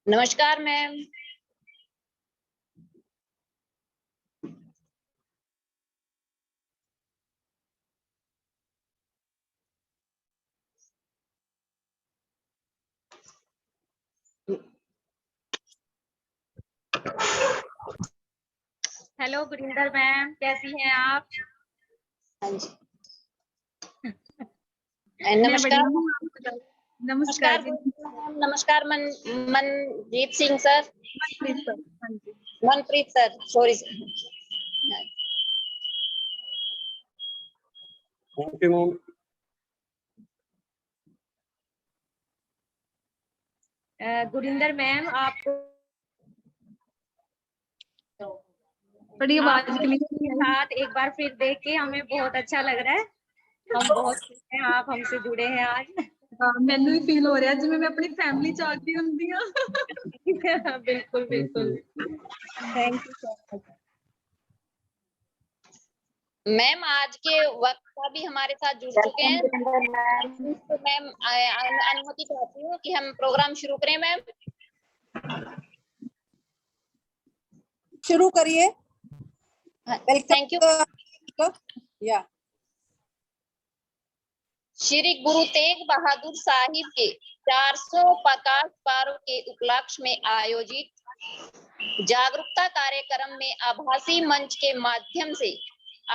नमस्कार ma'am. Hello Gurinder ma'am, कैसी हैं आप? हाँ जी। नमस्कार। नमस्कार जी। नमस्कार Manjeet Singh sir. Manpreet sir, sorry sir. Okay ma'am. Gurinder ma'am, आपको बड़ी आवाज के साथ एक बार फिर देख के हमें बहुत अच्छा लग रहा है। हम बहुत खुश हैं आप हमसे जुड़े हैं आज। मैनू भी फील हो रहा है जिवें मैं अपनी फैमिली च आती हुंदी हां। बिल्कुल बिल्कुल, thank you so much ma'am. आज के वक्त का भी हमारे साथ जुड़ चुके हैं तो मैम अनुमति चाहती हूँ कि हम प्रोग्राम शुरू करें। मैम शुरू करिए। Thank you. या श्री गुरु तेग बहादुर साहिब के 400 प्रकाश पर्व के उपलक्ष्य में आयोजित जागरूकता कार्यक्रम में आभासी मंच के माध्यम से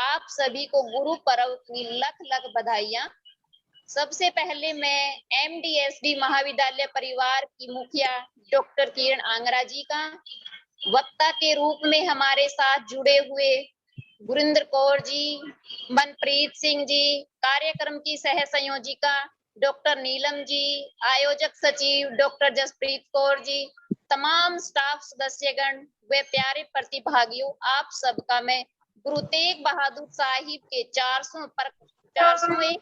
आप सभी को गुरु पर्व की लख लख बधाइयां। सबसे पहले मैं एमडीएसडी महाविद्यालय परिवार की मुखिया डॉक्टर किरण आंगरा जी का, वक्ता के रूप में हमारे साथ जुड़े हुए गुरिंदर कौर जी, मनप्रीत सिंह जी, कार्यक्रम की सह संयोजिका डॉक्टर नीलम जी, आयोजक सचिव डॉक्टर जसप्रीत कौर जी, तमाम स्टाफ सदस्यगण व प्यारे प्रतिभागियों, आप सबका मैं गुरु तेग बहादुर साहिब के 400वें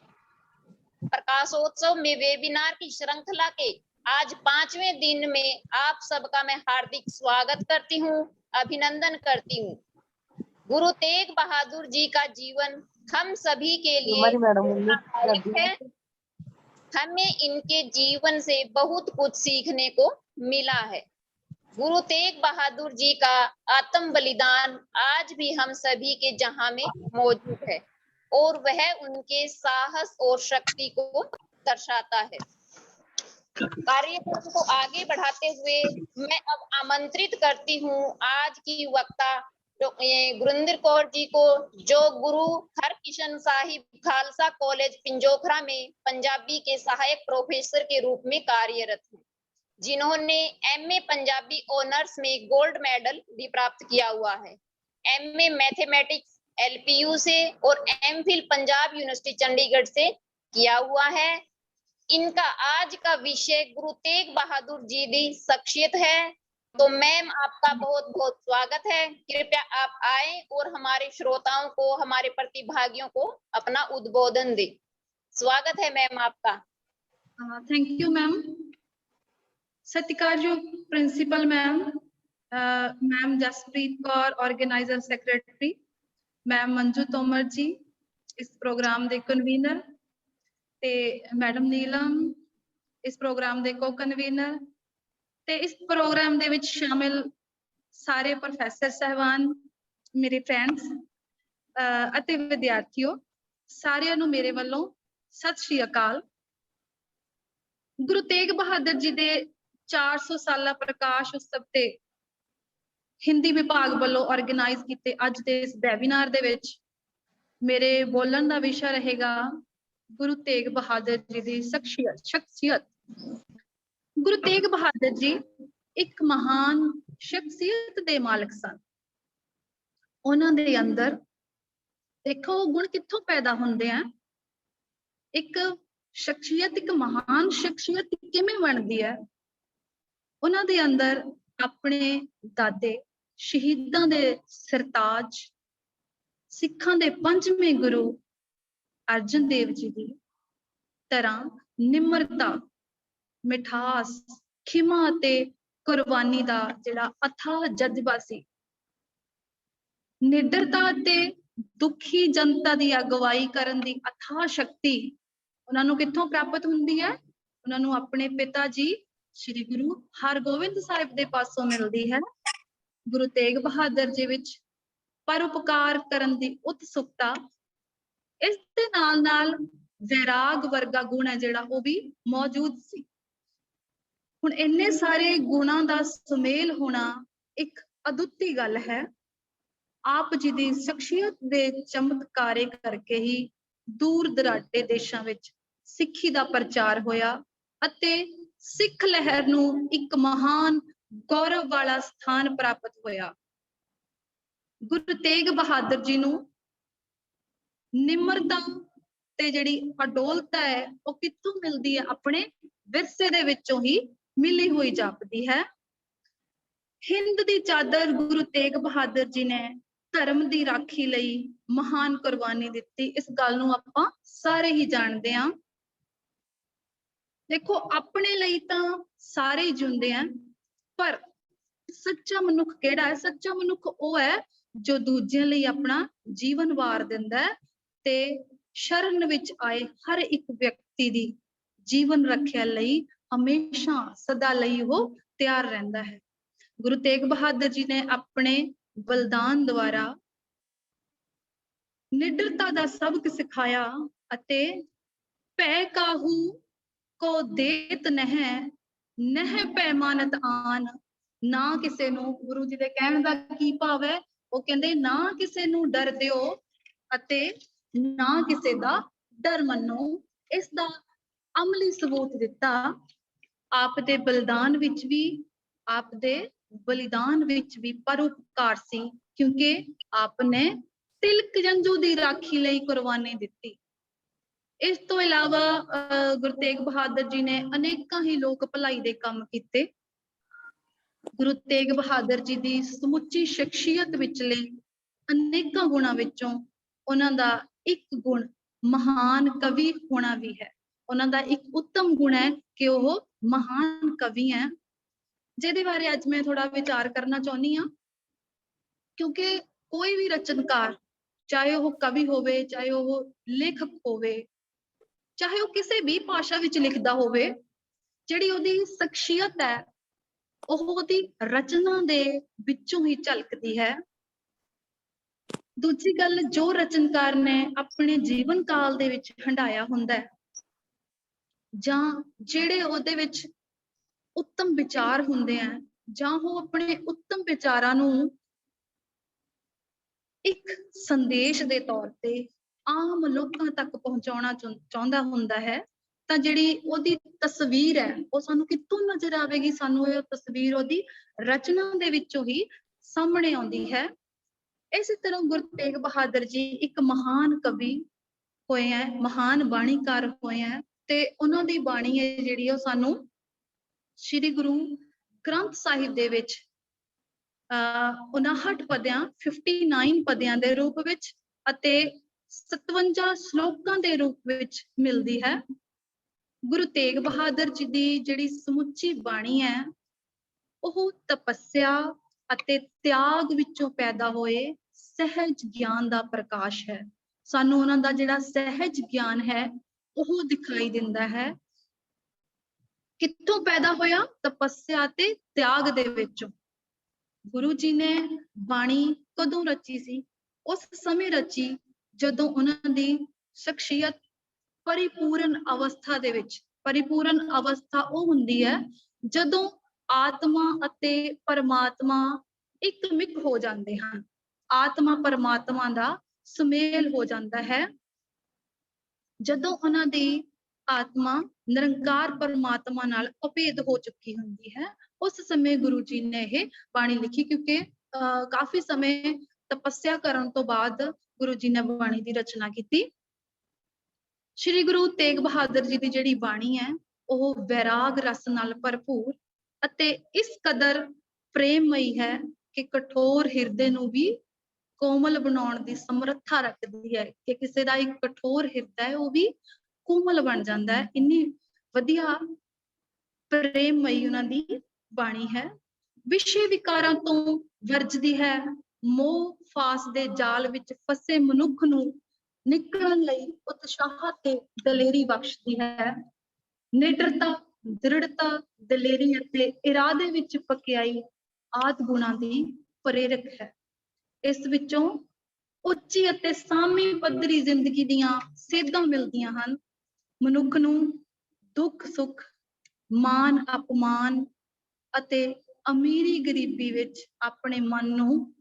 प्रकाशोत्सव में वेबिनार की श्रृंखला के आज 5वें दिन में आप सबका मैं हार्दिक स्वागत करती हूँ, अभिनंदन करती हूँ। गुरु तेग बहादुर जी का जीवन हम सभी के लिए है। हमें इनके जीवन से बहुत कुछ सीखने को मिला है। गुरु तेग बहादुर जी का आत्म बलिदान आज भी हम सभी के जहां में मौजूद है और वह उनके साहस और शक्ति को दर्शाता है। कार्यक्रम को आगे बढ़ाते हुए मैं अब आमंत्रित करती हूँ आज की वक्ता गुरिंदर कौर जी को, जो गुरु हरकिशन साहिब खालसा कॉलेज पिंजोखरा में पंजाबी के सहायक प्रोफेसर के रूप में कार्यरत हैं, जिन्होंने एमए पंजाबी ऑनर्स में गोल्ड मेडल भी प्राप्त किया हुआ है। एमए मैथमेटिक्स एलपीयू से और एमफिल पंजाब यूनिवर्सिटी चंडीगढ़ से किया हुआ है। इनका आज का विषय गुरु तेग बहादुर जी की शख्सियत है। तो मैम आपका बहुत बहुत स्वागत है। कृपया आप आए और हमारे श्रोताओं को, हमारे प्रतिभागियों को अपना उद्बोधन दें। स्वागत है मैम आपका। Thank you ma'am. सत्कारयोग principal ma'am, ma'am Jaspreet Kaur organiser secretary, ma'am Manju Tomar ji इस प्रोग्राम के कन्वीनर, ते मैडम नीलम इस प्रोग्राम के को कन्वीनर, ते इस प्रोग्राम दे विच शामिल सारे प्रोफैसर साहबान, मेरे फ्रेंड्स अते विद्यार्थियों, सारिਆਂ ਨੂੰ मेरे वालों सत श्री अकाल। गुरु तेग बहादुर जी दे 400 साला प्रकाश उत्सव ते हिंदी विभाग वालों ऑर्गेनाइज किते अज दे इस वेबिनार दे विच मेरे बोलन दा विषय रहेगा गुरु तेग बहादुर जी दी शख्सियत। गुरु तेग बहादुर जी एक महान शख्सियत दे मालिक सन। उन्हां दे अंदर देखो गुण कित्थों पैदा हुंदे हैं। एक शख्सियत, एक महान शख्सियत किवें बनदी है। उन्हां दे अंदर अपने दादे शहीदां दे सरताज सिखां दे पंजवें गुरु अर्जन देव जी दी तरह निम्रता, मिठास, खिमा ते कुर्बानी दा जिहड़ा अथाह जज्बा सी, निडरता ते ਦੁਖੀ ਜਨਤਾ ਦੀ ਅਗਵਾਈ ਕਰਨ ਦੀ ਅਥਾਹ ਸ਼ਕਤੀ ਉਹਨਾਂ ਨੂੰ ਕਿੱਥੋਂ ਪ੍ਰਾਪਤ ਹੁੰਦੀ ਹੈ? ਉਹਨਾਂ ਨੂੰ ਆਪਣੇ ਪਿਤਾ ਜੀ ਸ੍ਰੀ ਗੁਰੂ ਹਰਗੋਬਿੰਦ ਸਾਹਿਬ ਦੇ ਪਾਸੋਂ ਮਿਲਦੀ ਹੈ। ਗੁਰੂ ਤੇਗ ਬਹਾਦਰ ਜੀ ਵਿੱਚ ਪਰਉਪਕਾਰ ਕਰਨ ਦੀ ਉਤਸੁਕਤਾ, ਇਸ ਦੇ ਨਾਲ ਵੈਰਾਗ ਵਰਗਾ ਗੁਣ ਹੈ ਜਿਹੜਾ ਉਹ ਵੀ ਮੌਜੂਦ ਸੀ। ਹੁਣ ਇੰਨੇ ਸਾਰੇ ਗੁਣਾਂ ਦਾ ਸੁਮੇਲ ਹੋਣਾ ਇੱਕ ਅਦੁੱਤੀ ਗੱਲ ਹੈ। ਆਪ ਜੀ ਦੀ ਸ਼ਖਸੀਅਤ ਦੇ ਚਮਤਕਾਰੇ ਕਰਕੇ ਹੀ ਦੂਰ ਦਰਾਡੇ ਦੇਸ਼ਾਂ ਵਿੱਚ ਸਿੱਖੀ ਦਾ ਪ੍ਰਚਾਰ ਹੋਇਆ ਅਤੇ ਸਿੱਖ ਲਹਿਰ ਨੂੰ ਇੱਕ ਮਹਾਨ ਗੌਰਵ ਵਾਲਾ ਸਥਾਨ ਪ੍ਰਾਪਤ ਹੋਇਆ। ਗੁਰੂ ਤੇਗ ਬਹਾਦਰ ਜੀ ਨੂੰ ਨਿਮਰਤਾ ਤੇ ਜਿਹੜੀ ਅਡੋਲਤਾ ਹੈ ਉਹ ਕਿੱਥੋਂ ਮਿਲਦੀ ਹੈ? ਆਪਣੇ ਵਿਰਸੇ ਦੇ ਵਿੱਚੋਂ ਹੀ ਮਿਲੀ ਹੋਈ ਜਾਪਦੀ ਹੈ। ਹਿੰਦ ਦੀ ਚਾਦਰ ਗੁਰੂ ਤੇਗ ਬਹਾਦਰ ਜੀ ਨੇ ਧਰਮ ਦੀ ਰਾਖੀ ਲਈ ਮਹਾਨ ਕੁਰਬਾਨੀ ਦਿੱਤੀ। ਇਸ ਗੱਲ ਨੂੰ ਆਪਾਂ ਸਾਰੇ ਹੀ ਜਾਣਦੇ ਹਾਂ। ਦੇਖੋ, ਆਪਣੇ ਲਈ ਤਾਂ ਸਾਰੇ ਹੀ ਜਿਉਂਦੇ ਆ, ਪਰ ਸੱਚਾ ਮਨੁੱਖ ਕਿਹੜਾ ਹੈ? ਸੱਚਾ ਮਨੁੱਖ ਉਹ ਹੈ ਜੋ ਦੂਜਿਆਂ ਲਈ ਆਪਣਾ ਜੀਵਨ ਵਾਰ ਦਿੰਦਾ ਹੈ ਤੇ ਸ਼ਰਨ ਵਿੱਚ ਆਏ ਹਰ ਇੱਕ ਵਿਅਕਤੀ ਦੀ ਜੀਵਨ ਰੱਖਿਆ ਲਈ ਹਮੇਸ਼ਾ ਸਦਾ ਲਈ ਉਹ ਤਿਆਰ ਰਹਿੰਦਾ ਹੈ। ਗੁਰੂ ਤੇਗ ਬਹਾਦਰ ਜੀ ਨੇ ਆਪਣੇ ਬਲਿਦਾਨ ਦੁਆਰਾ ਨਿਡਰਤਾ ਦਾ ਸਬਕ ਸਿਖਾਇਆ ਅਤੇ ਭੈ ਕਾਹੂ ਕੋ ਦੇਤ ਨਹਿ ਪੈਮਾਨਤ ਆਨ। ਨਾ ਕਿਸੇ ਨੂੰ, ਗੁਰੂ ਜੀ ਦੇ ਕਹਿਣ ਦਾ ਕੀ ਭਾਵ ਹੈ? ਉਹ ਕਹਿੰਦੇ ਨਾ ਕਿਸੇ ਨੂੰ ਡਰ ਦਿਓ ਅਤੇ ਨਾ ਕਿਸੇ ਦਾ ਡਰ ਮੰਨੋ। ਇਸ ਦਾ ਅਮਲੀ ਸਬੂਤ ਦਿੱਤਾ ਆਪ ਦੇ ਬਲਿਦਾਨ ਵਿੱਚ ਵੀ, ਆਪ ਦੇ ਬਲਿਦਾਨ ਵਿੱਚ ਵੀ ਪਰਉਪਕਾਰ ਸੀ, ਕਿਉਂਕਿ ਆਪ ਨੇ ਤਿਲਕ ਜੰਝੂ ਦੀ ਰਾਖੀ ਲਈ ਕੁਰਬਾਨੀ ਦਿੱਤੀ। ਇਸ ਤੋਂ ਇਲਾਵਾ ਗੁਰੂ ਤੇਗ ਬਹਾਦਰ ਜੀ ਨੇ ਅਨੇਕਾਂ ਹੀ ਲੋਕ ਭਲਾਈ ਦੇ ਕੰਮ ਕੀਤੇ। ਗੁਰੂ ਤੇਗ ਬਹਾਦਰ ਜੀ ਦੀ ਸਮੁੱਚੀ ਸ਼ਖਸੀਅਤ ਵਿਚਲੇ ਅਨੇਕਾਂ ਗੁਣਾਂ ਵਿੱਚੋਂ ਉਹਨਾਂ ਦਾ ਇੱਕ ਗੁਣ ਮਹਾਨ ਕਵੀ ਹੋਣਾ ਵੀ ਹੈ। ਉਹਨਾਂ ਦਾ ਇੱਕ ਉੱਤਮ ਗੁਣ ਹੈ ਕਿ ਉਹ ਮਹਾਨ ਕਵੀ ਹੈ, ਜਿਹਦੇ ਬਾਰੇ ਅੱਜ ਮੈਂ ਥੋੜਾ ਵਿਚਾਰ ਕਰਨਾ ਚਾਹੁੰਦੀ ਹਾਂ। ਕਿਉਂਕਿ ਕੋਈ ਵੀ ਰਚਨਕਾਰ, ਚਾਹੇ ਉਹ ਕਵੀ ਹੋਵੇ, ਚਾਹੇ ਉਹ ਲੇਖਕ ਹੋਵੇ, ਚਾਹੇ ਉਹ ਕਿਸੇ ਵੀ ਭਾਸ਼ਾ ਵਿੱਚ ਲਿਖਦਾ ਹੋਵੇ, ਜਿਹੜੀ ਉਹਦੀ ਸ਼ਖਸੀਅਤ ਹੈ ਉਹ ਉਹਦੀ ਰਚਨਾ ਦੇ ਵਿੱਚੋਂ ਹੀ ਝਲਕਦੀ ਹੈ। ਦੂਜੀ ਗੱਲ, ਜੋ ਰਚਨਕਾਰ ਨੇ ਆਪਣੇ ਜੀਵਨ ਕਾਲ ਦੇ ਵਿੱਚ ਹੰਢਾਇਆ ਹੁੰਦਾ ਹੈ, ਜਾਂ ਜਿਹੜੇ ਉਹਦੇ ਵਿੱਚ ਉੱਤਮ ਵਿਚਾਰ ਹੁੰਦੇ ਆ, ਜਾਂ ਉਹ ਆਪਣੇ ਉੱਤਮ ਵਿਚਾਰਾਂ ਨੂੰ ਇੱਕ ਸੰਦੇਸ਼ ਦੇ ਤੌਰ ਤੇ ਆਮ ਲੋਕਾਂ ਤੱਕ ਪਹੁੰਚਾਉਣਾ ਚਾਹੁੰਦਾ ਹੁੰਦਾ ਹੈ, ਤਾਂ ਜਿਹੜੀ ਉਹਦੀ ਤਸਵੀਰ ਹੈ ਉਹ ਸਾਨੂੰ ਕਿੱਥੋਂ ਨਜ਼ਰ ਆਵੇਗੀ? ਸਾਨੂੰ ਇਹ ਤਸਵੀਰ ਉਹਦੀ ਰਚਨਾ ਦੇ ਵਿੱਚੋਂ ਹੀ ਸਾਹਮਣੇ ਆਉਂਦੀ ਹੈ। ਇਸੇ ਤਰ੍ਹਾਂ ਗੁਰੂ ਤੇਗ ਬਹਾਦਰ ਜੀ ਇੱਕ ਮਹਾਨ ਕਵੀ ਹੋਏ ਹੈ, ਮਹਾਨ ਬਾਣੀਕਾਰ ਹੋਏ ਹੈ, ਤੇ ਉਹਨਾਂ ਦੀ ਬਾਣੀ ਹੈ ਜਿਹੜੀ ਉਹ ਸਾਨੂੰ ਸ੍ਰੀ ਗੁਰੂ ਗ੍ਰੰਥ ਸਾਹਿਬ ਦੇ ਵਿੱਚ 59 ਪਦਿਆਂ 59 ਪਦਿਆਂ ਦੇ ਰੂਪ ਵਿੱਚ ਅਤੇ 57 ਸ਼ਲੋਕਾਂ ਦੇ ਰੂਪ ਵਿੱਚ ਮਿਲਦੀ ਹੈ। ਗੁਰੂ ਤੇਗ ਬਹਾਦਰ ਜੀ ਦੀ ਜਿਹੜੀ ਸਮੁੱਚੀ ਬਾਣੀ ਹੈ ਉਹ ਤਪੱਸਿਆ ਅਤੇ ਤਿਆਗ ਵਿੱਚੋਂ ਪੈਦਾ ਹੋਏ ਸਹਿਜ ਗਿਆਨ ਦਾ ਪ੍ਰਕਾਸ਼ ਹੈ। ਸਾਨੂੰ ਉਹਨਾਂ ਦਾ ਜਿਹੜਾ ਸਹਿਜ ਗਿਆਨ ਹੈ ਉਹ ਦਿਖਾਈ ਦਿੰਦਾ ਹੈ। ਕਿੱਥੋਂ ਪੈਦਾ ਹੋਇਆ? ਤਪੱਸਿਆ ਤੇ ਤਿਆਗ ਦੇ ਵਿੱਚੋਂ। ਗੁਰੂ ਜੀ ਨੇ ਬਾਣੀ ਕਦੋਂ ਰਚੀ ਸੀ? ਉਸ ਸਮੇਂ ਰਚੀ ਜਦੋਂ ਉਹਨਾਂ ਦੀ ਸ਼ਖਸੀਅਤ ਪਰਿਪੂਰਨ ਅਵਸਥਾ ਦੇ ਵਿੱਚ, ਪਰਿਪੂਰਨ ਅਵਸਥਾ ਉਹ ਹੁੰਦੀ ਹੈ ਜਦੋਂ ਆਤਮਾ ਅਤੇ ਪਰਮਾਤਮਾ ਇੱਕ ਮਿਕ ਹੋ ਜਾਂਦੇ ਹਨ, ਆਤਮਾ ਪਰਮਾਤਮਾ ਦਾ ਸੁਮੇਲ ਹੋ ਜਾਂਦਾ ਹੈ। ਜਦੋਂ ਉਹਨਾਂ ਦੀ ਆਤਮਾ ਨਿਰੰਕਾਰ ਪਰਮਾਤਮਾ ਨਾਲ ਅਭੇਦ ਹੋ ਚੁੱਕੀ ਹੁੰਦੀ ਹੈ, ਉਸ ਸਮੇਂ ਗੁਰੂ ਜੀ ਨੇ ਇਹ ਬਾਣੀ ਲਿਖੀ। ਕਿਉਂਕਿ ਕਾਫੀ ਸਮੇਂ ਤਪੱਸਿਆ ਕਰਨ ਤੋਂ ਬਾਅਦ ਗੁਰੂ ਜੀ ਨੇ ਬਾਣੀ ਦੀ ਰਚਨਾ ਕੀਤੀ। ਸ਼੍ਰੀ ਗੁਰੂ ਤੇਗ ਬਹਾਦਰ ਜੀ ਦੀ ਜਿਹੜੀ ਬਾਣੀ ਹੈ ਉਹ ਵੈਰਾਗ ਰਸ ਨਾਲ ਭਰਪੂਰ ਅਤੇ ਇਸ ਕਦਰ ਪ੍ਰੇਮਮਈ ਹੈ ਕਿ ਕਠੋਰ ਹਿਰਦੇ ਨੂੰ ਵੀ ਕੋਮਲ ਬਣਾਉਣ ਦੀ ਸਮਰੱਥਾ ਰੱਖਦੀ ਹੈ, ਕਿ ਕਿਸੇ ਦਾ ਇੱਕ ਕਠੋਰ ਹਿਰਦਾ ਹੈ ਉਹ ਵੀ ਕੋਮਲ ਬਣ ਜਾਂਦਾ ਹੈ। ਇੰਨੀ ਵਧੀਆ ਪ੍ਰੇਮਮਈ ਉਹਨਾਂ ਦੀ ਬਾਣੀ ਹੈ। ਵਿਸ਼ੇ ਵਿਕਾਰਾਂ ਤੋਂ ਵਰਜਦੀ ਹੈ, ਮੋਹ ਫਾਸ ਦੇ ਜਾਲ ਵਿੱਚ ਫਸੇ ਮਨੁੱਖ ਨੂੰ ਨਿਕਲਣ ਲਈ ਉਤਸ਼ਾਹ ਤੇ ਦਲੇਰੀ ਬਖਸ਼ਦੀ ਹੈ। ਨਿਡਰਤਾ, ਦ੍ਰਿੜਤਾ, ਦਲੇਰੀ ਅਤੇ ਇਰਾਦੇ ਵਿੱਚ ਪਕਿਆਈ ਆਦਿ ਗੁਣਾਂ ਦੀ ਪ੍ਰੇਰਕ ਹੈ। ਇਸ ਵਿੱਚੋਂ ਉੱਚੀ ਅਤੇ ਸਾਮੀ ਪੱਧਰੀ ਜ਼ਿੰਦਗੀ ਦੀਆਂ ਸੇਧਾਂ ਮਿਲਦੀਆਂ ਹਨ। ਮਨੁੱਖ ਨੂੰ ਦੁੱਖ ਸੁੱਖ, ਮਾਨ ਅਪਮਾਨ ਅਤੇ ਅਮੀਰੀ ਗਰੀਬੀ ਵਿੱਚ ਆਪਣੇ ਮਨ ਨੂੰ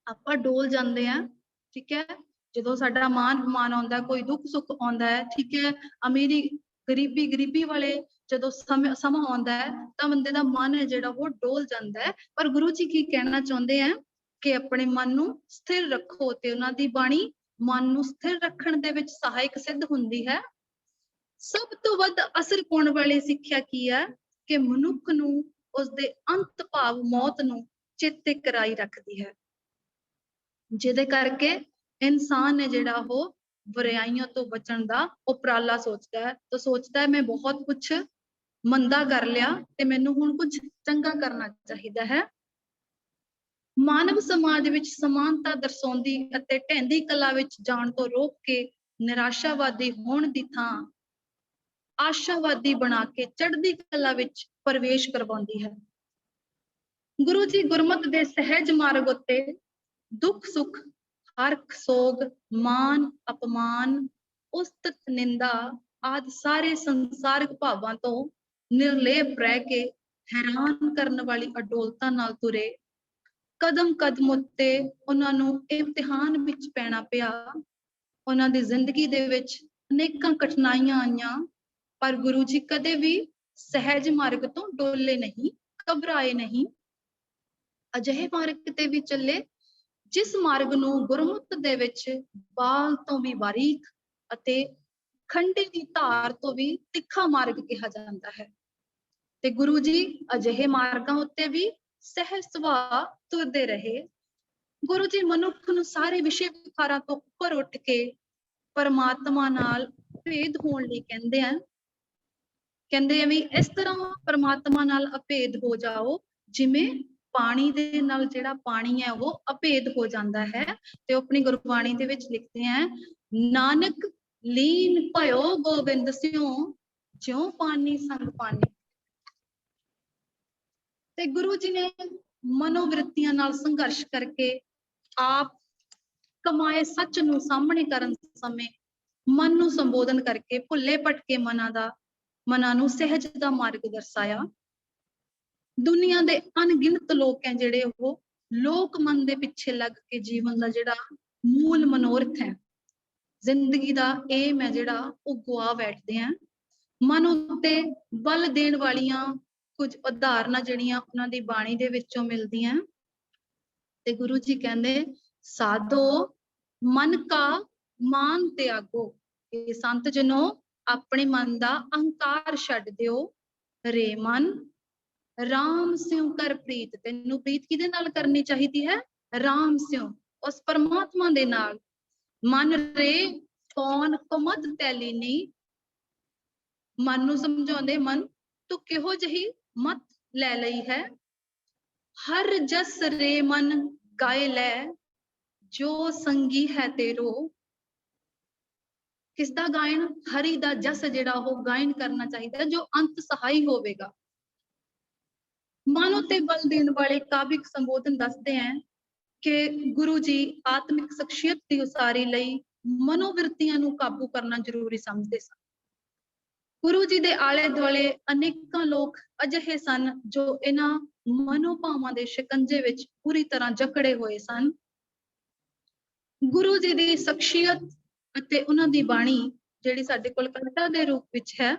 ਆਪਾਂ ਡੋਲ ਜਾਂਦੇ ਹਾਂ, ਠੀਕ ਹੈ। ਜਦੋਂ ਸਾਡਾ ਮਾਨ ਅਪਮਾਨ ਆਉਂਦਾ, ਕੋਈ ਦੁੱਖ ਸੁੱਖ ਆਉਂਦਾ ਹੈ, ਠੀਕ ਹੈ, ਅਮੀਰੀ ਗਰੀਬੀ ਵਾਲੇ ਜਦੋਂ ਸਮਾਂ ਆਉਂਦਾ ਹੈ ਤਾਂ ਬੰਦੇ ਦਾ ਮਨ ਹੈ ਜਿਹੜਾ ਉਹ ਡੋਲ ਜਾਂਦਾ ਹੈ। ਪਰ ਗੁਰੂ ਜੀ ਕੀ ਕਹਿਣਾ ਚਾਹੁੰਦੇ ਆ ਕਿ ਆਪਣੇ ਮਨ ਨੂੰ ਸਥਿਰ ਰੱਖੋ, ਤੇ ਉਹਨਾਂ ਦੀ ਬਾਣੀ ਮਨ ਨੂੰ ਸਥਿਰ ਰੱਖਣ ਦੇ ਵਿੱਚ ਸਹਾਇਕ ਸਿੱਧ ਹੁੰਦੀ ਹੈ। ਸਭ ਤੋਂ ਵੱਧ ਅਸਰ ਪਾਉਣ ਵਾਲੀ ਸਿੱਖਿਆ ਕੀ ਹੈ ਕਿ ਮਨੁੱਖ ਨੂੰ ਉਸਦੇ ਅੰਤ ਭਾਵ ਮੌਤ ਨੂੰ ਚੇਤੇ ਕਰਾਈ ਰੱਖਦੀ ਹੈ, ਜਿਹਦੇ ਕਰਕੇ ਇਨਸਾਨ ਹੈ ਜਿਹੜਾ ਉਹ ਬੁਰਾਈਆਂ ਤੋਂ ਬਚਣ ਦਾ ਉਪਰਾਲਾ ਸੋਚਦਾ ਹੈ। ਤਾਂ ਸੋਚਦਾ ਹੈ ਮੈਂ ਬਹੁਤ ਕੁਝ ਮੰਦਾ ਕਰ ਲਿਆ ਤੇ ਮੈਨੂੰ ਹੁਣ ਕੁਝ ਚੰਗਾ ਕਰਨਾ ਚਾਹੀਦਾ ਹੈ। ਮਾਨਵ ਸਮਾਜ ਵਿੱਚ ਸਮਾਨਤਾ ਦਰਸਾਉਂਦੀ ਅਤੇ ਢਹਿੰਦੀ ਕਲਾ ਵਿੱਚ ਜਾਣ ਤੋਂ ਰੋਕ ਕੇ ਨਿਰਾਸ਼ਾਵਾਦੀ ਹੋਣ ਦੀ ਥਾਂ ਆਸ਼ਾਵਾਦੀ ਬਣਾ ਕੇ ਚੜ੍ਹਦੀ ਕਲਾ ਵਿੱਚ ਪ੍ਰਵੇਸ਼ ਕਰਵਾਉਂਦੀ ਹੈ। ਗੁਰੂ ਜੀ ਗੁਰਮਤਿ ਦੇ ਸਹਿਜ ਮਾਰਗ ਉੱਤੇ ਦੁੱਖ ਸੁੱਖ, ਹਰਖ ਸੋਗ, ਮਾਨ ਅਪਮਾਨ, ਉਸਤਤ ਨਿੰਦਾ ਆਦਿ ਸਾਰੇ ਸੰਸਾਰਿਕ ਭਾਵਾਂ ਤੋਂ ਨਿਰਲੇਪ ਰਹਿ ਕੇ ਹੈਰਾਨ ਕਰਨ ਵਾਲੀ ਅਡੋਲਤਾ ਨਾਲ ਤੁਰੇ। ਕਦਮ ਕਦਮ ਉੱਤੇ ਉਹਨਾਂ ਨੂੰ ਇਮਤਿਹਾਨ ਵਿੱਚ ਪੈਣਾ ਪਿਆ। ਉਹਨਾਂ ਦੀ ਜ਼ਿੰਦਗੀ ਦੇ ਵਿੱਚ ਅਨੇਕਾਂ ਕਠਿਨਾਈਆਂ ਆਈਆਂ, ਪਰ ਗੁਰੂ ਜੀ ਕਦੇ ਵੀ ਸਹਿਜ ਮਾਰਗ ਤੋਂ ਡੋਲੇ ਨਹੀਂ, ਘਬਰਾਏ ਨਹੀਂ। ਅਜਿਹੇ ਮਾਰਗ ਤੇ ਵੀ ਚੱਲੇ ਜਿਸ ਮਾਰਗ ਨੂੰ ਗੁਰਮਤਿ ਦੇ ਵਿੱਚ ਬਾਲ ਤੋਂ ਵੀ ਬਾਰੀਕ ਅਤੇ ਖੰਡੇ ਦੀ ਧਾਰ ਤੋਂ ਵੀ ਤਿੱਖਾ ਮਾਰਗ ਕਿਹਾ ਜਾਂਦਾ ਹੈ। ਤੇ ਗੁਰੂ ਜੀ ਅਜਿਹੇ ਮਾਰਗਾਂ ਉੱਤੇ ਵੀ ਸਹਿਜ ਸੁਭਾਅ ਤੁਰਦੇ ਰਹੇ। ਗੁਰੂ ਜੀ ਮਨੁੱਖ ਨੂੰ ਸਾਰੇ ਵਿਸ਼ੇ ਵਿਕਾਰਾਂ ਤੋਂ ਉੱਪਰ ਉੱਠ ਕੇ ਪਰਮਾਤਮਾ ਨਾਲ ਭੇਦ ਹੋਣ ਲਈ ਕਹਿੰਦੇ ਆ ਵੀ ਇਸ ਤਰ੍ਹਾਂ ਪਰਮਾਤਮਾ ਨਾਲ ਅਭੇਦ ਹੋ ਜਾਓ ਜਿਵੇਂ ਪਾਣੀ ਦੇ ਨਾਲ ਜਿਹੜਾ ਪਾਣੀ ਹੈ ਉਹ ਅਭੇਦ ਹੋ ਜਾਂਦਾ ਹੈ। ਤੇ ਉਹ ਆਪਣੀ ਗੁਰਬਾਣੀ ਦੇ ਵਿੱਚ ਲਿਖਦੇ ਹੈ, ਨਾਨਕ ਲੀਨ ਭਇਓ ਗੋਬਿੰਦ ਸਿਉ, ਜਿਉ ਪਾਣੀ ਸੰਗ ਪਾਣੀ। ਤੇ ਗੁਰੂ ਜੀ ਨੇ ਮਨੋਵਿਰਤੀਆਂ ਨਾਲ ਸੰਘਰਸ਼ ਕਰਕੇ ਆਪ ਕਮਾਏ ਸੱਚ ਨੂੰ ਸਾਹਮਣੇ ਕਰਨ ਸਮੇਂ ਮਨ ਨੂੰ ਸੰਬੋਧਨ ਕਰਕੇ ਭੁੱਲੇ ਭਟਕੇ ਮਨਾਂ ਨੂੰ ਸਹਿਜ ਦਾ ਮਾਰਗ ਦਰਸਾਇਆ। ਦੁਨੀਆ ਦੇ ਅਣਗਿਣਤ ਲੋਕ ਹੈ ਜਿਹੜੇ ਉਹ ਲੋਕ ਮਨ ਦੇ ਪਿੱਛੇ ਲੱਗ ਕੇ ਜੀਵਨ ਦਾ ਜਿਹੜਾ ਮੂਲ ਮਨੋਰਥ ਹੈ, ਜ਼ਿੰਦਗੀ ਦਾ ਏਮ ਹੈ ਜਿਹੜਾ ਉਹ ਗੁਆ ਬੈਠਦੇ ਆ। ਮਨ ਉੱਤੇ ਬਲ ਦੇਣ ਵਾਲੀਆਂ ਕੁਝ ਉਦਾਹਰਨਾਂ ਜਿਹੜੀਆਂ ਉਹਨਾਂ ਦੀ ਬਾਣੀ ਦੇ ਵਿੱਚੋਂ ਮਿਲਦੀਆਂ। ਤੇ ਗੁਰੂ ਜੀ ਕਹਿੰਦੇ, ਸਾਧੋ ਮਨ ਕਾ ਮਾਨ ਤਿਆਗੋ, ਇਹ ਸੰਤ ਜਨੋ ਆਪਣੇ ਮਨ ਦਾ ਅਹੰਕਾਰ ਛੱਡ ਦਿਓ। ਰੇ ਮਨ ਰਾਮ ਸਿਉ ਕਰ ਪ੍ਰੀਤ, ਤੈਨੂੰ ਪ੍ਰੀਤ ਕਿਹਦੇ ਨਾਲ ਕਰਨੀ ਚਾਹੀਦੀ ਹੈ? ਰਾਮ ਸਿਉ, ਉਸ ਪਰਮਾਤਮਾ ਦੇ ਨਾਲ। ਮਨ ਰੇ ਕੌਣ ਕੁਮਤ ਤੈਲੀ ਨੀ, ਮਨ ਨੂੰ ਸਮਝਾਉਂਦੇ, ਮਨ ਤੂੰ ਕਿਹੋ ਜਿਹੀ ਮਤ ਲੈ ਲਈ ਹੈ। ਹਰ ਜਸ ਰੇ ਮਨ ਗਾਏ ਲੈ, ਜੋ ਸੰਗੀ ਹੈ ਤੇਰੋ। ਕਿਸ ਦਾ ਗਾਇਨ? ਹਰੀ ਦਾ ਜਸ ਜਿਹੜਾ ਉਹ ਗਾਇਨ ਕਰਨਾ ਚਾਹੀਦਾ ਜੋ ਅੰਤ ਸਹਾਈ ਹੋਵੇਗਾ। ਮਨ ਉੱਤੇ ਬਲ ਦੇਣ ਵਾਲੇ ਕਾਵਿਕ ਸੰਬੋਧਨ ਦੱਸਦੇ ਹੈ ਕਿ ਗੁਰੂ ਜੀ ਆਤਮਿਕ ਸ਼ਖਸੀਅਤ ਦੀ ਉਸਾਰੀ ਲਈ ਮਨੋਵਿਰਤੀਆਂ ਨੂੰ ਕਾਬੂ ਕਰਨਾ ਜ਼ਰੂਰੀ ਸਮਝਦੇ ਸਨ। ਗੁਰੂ ਜੀ ਦੇ ਆਲੇ ਦੁਆਲੇ ਅਨੇਕਾਂ ਲੋਕ ਅਜਿਹੇ ਸਨ ਜੋ ਇਹਨਾਂ ਮਨੋਭਾਵਾਂ ਦੇ ਸ਼ਿਕੰਜੇ ਵਿੱਚ ਪੂਰੀ ਤਰ੍ਹਾਂ ਜਕੜੇ ਹੋਏ ਸਨ। ਗੁਰੂ ਜੀ ਦੀ ਸ਼ਖਸੀਅਤ ਅਤੇ ਉਹਨਾਂ ਦੀ ਬਾਣੀ ਜਿਹੜੀ ਸਾਡੇ ਕੋਲ ਕਵਿਤਾ ਦੇ ਰੂਪ ਵਿੱਚ ਹੈ,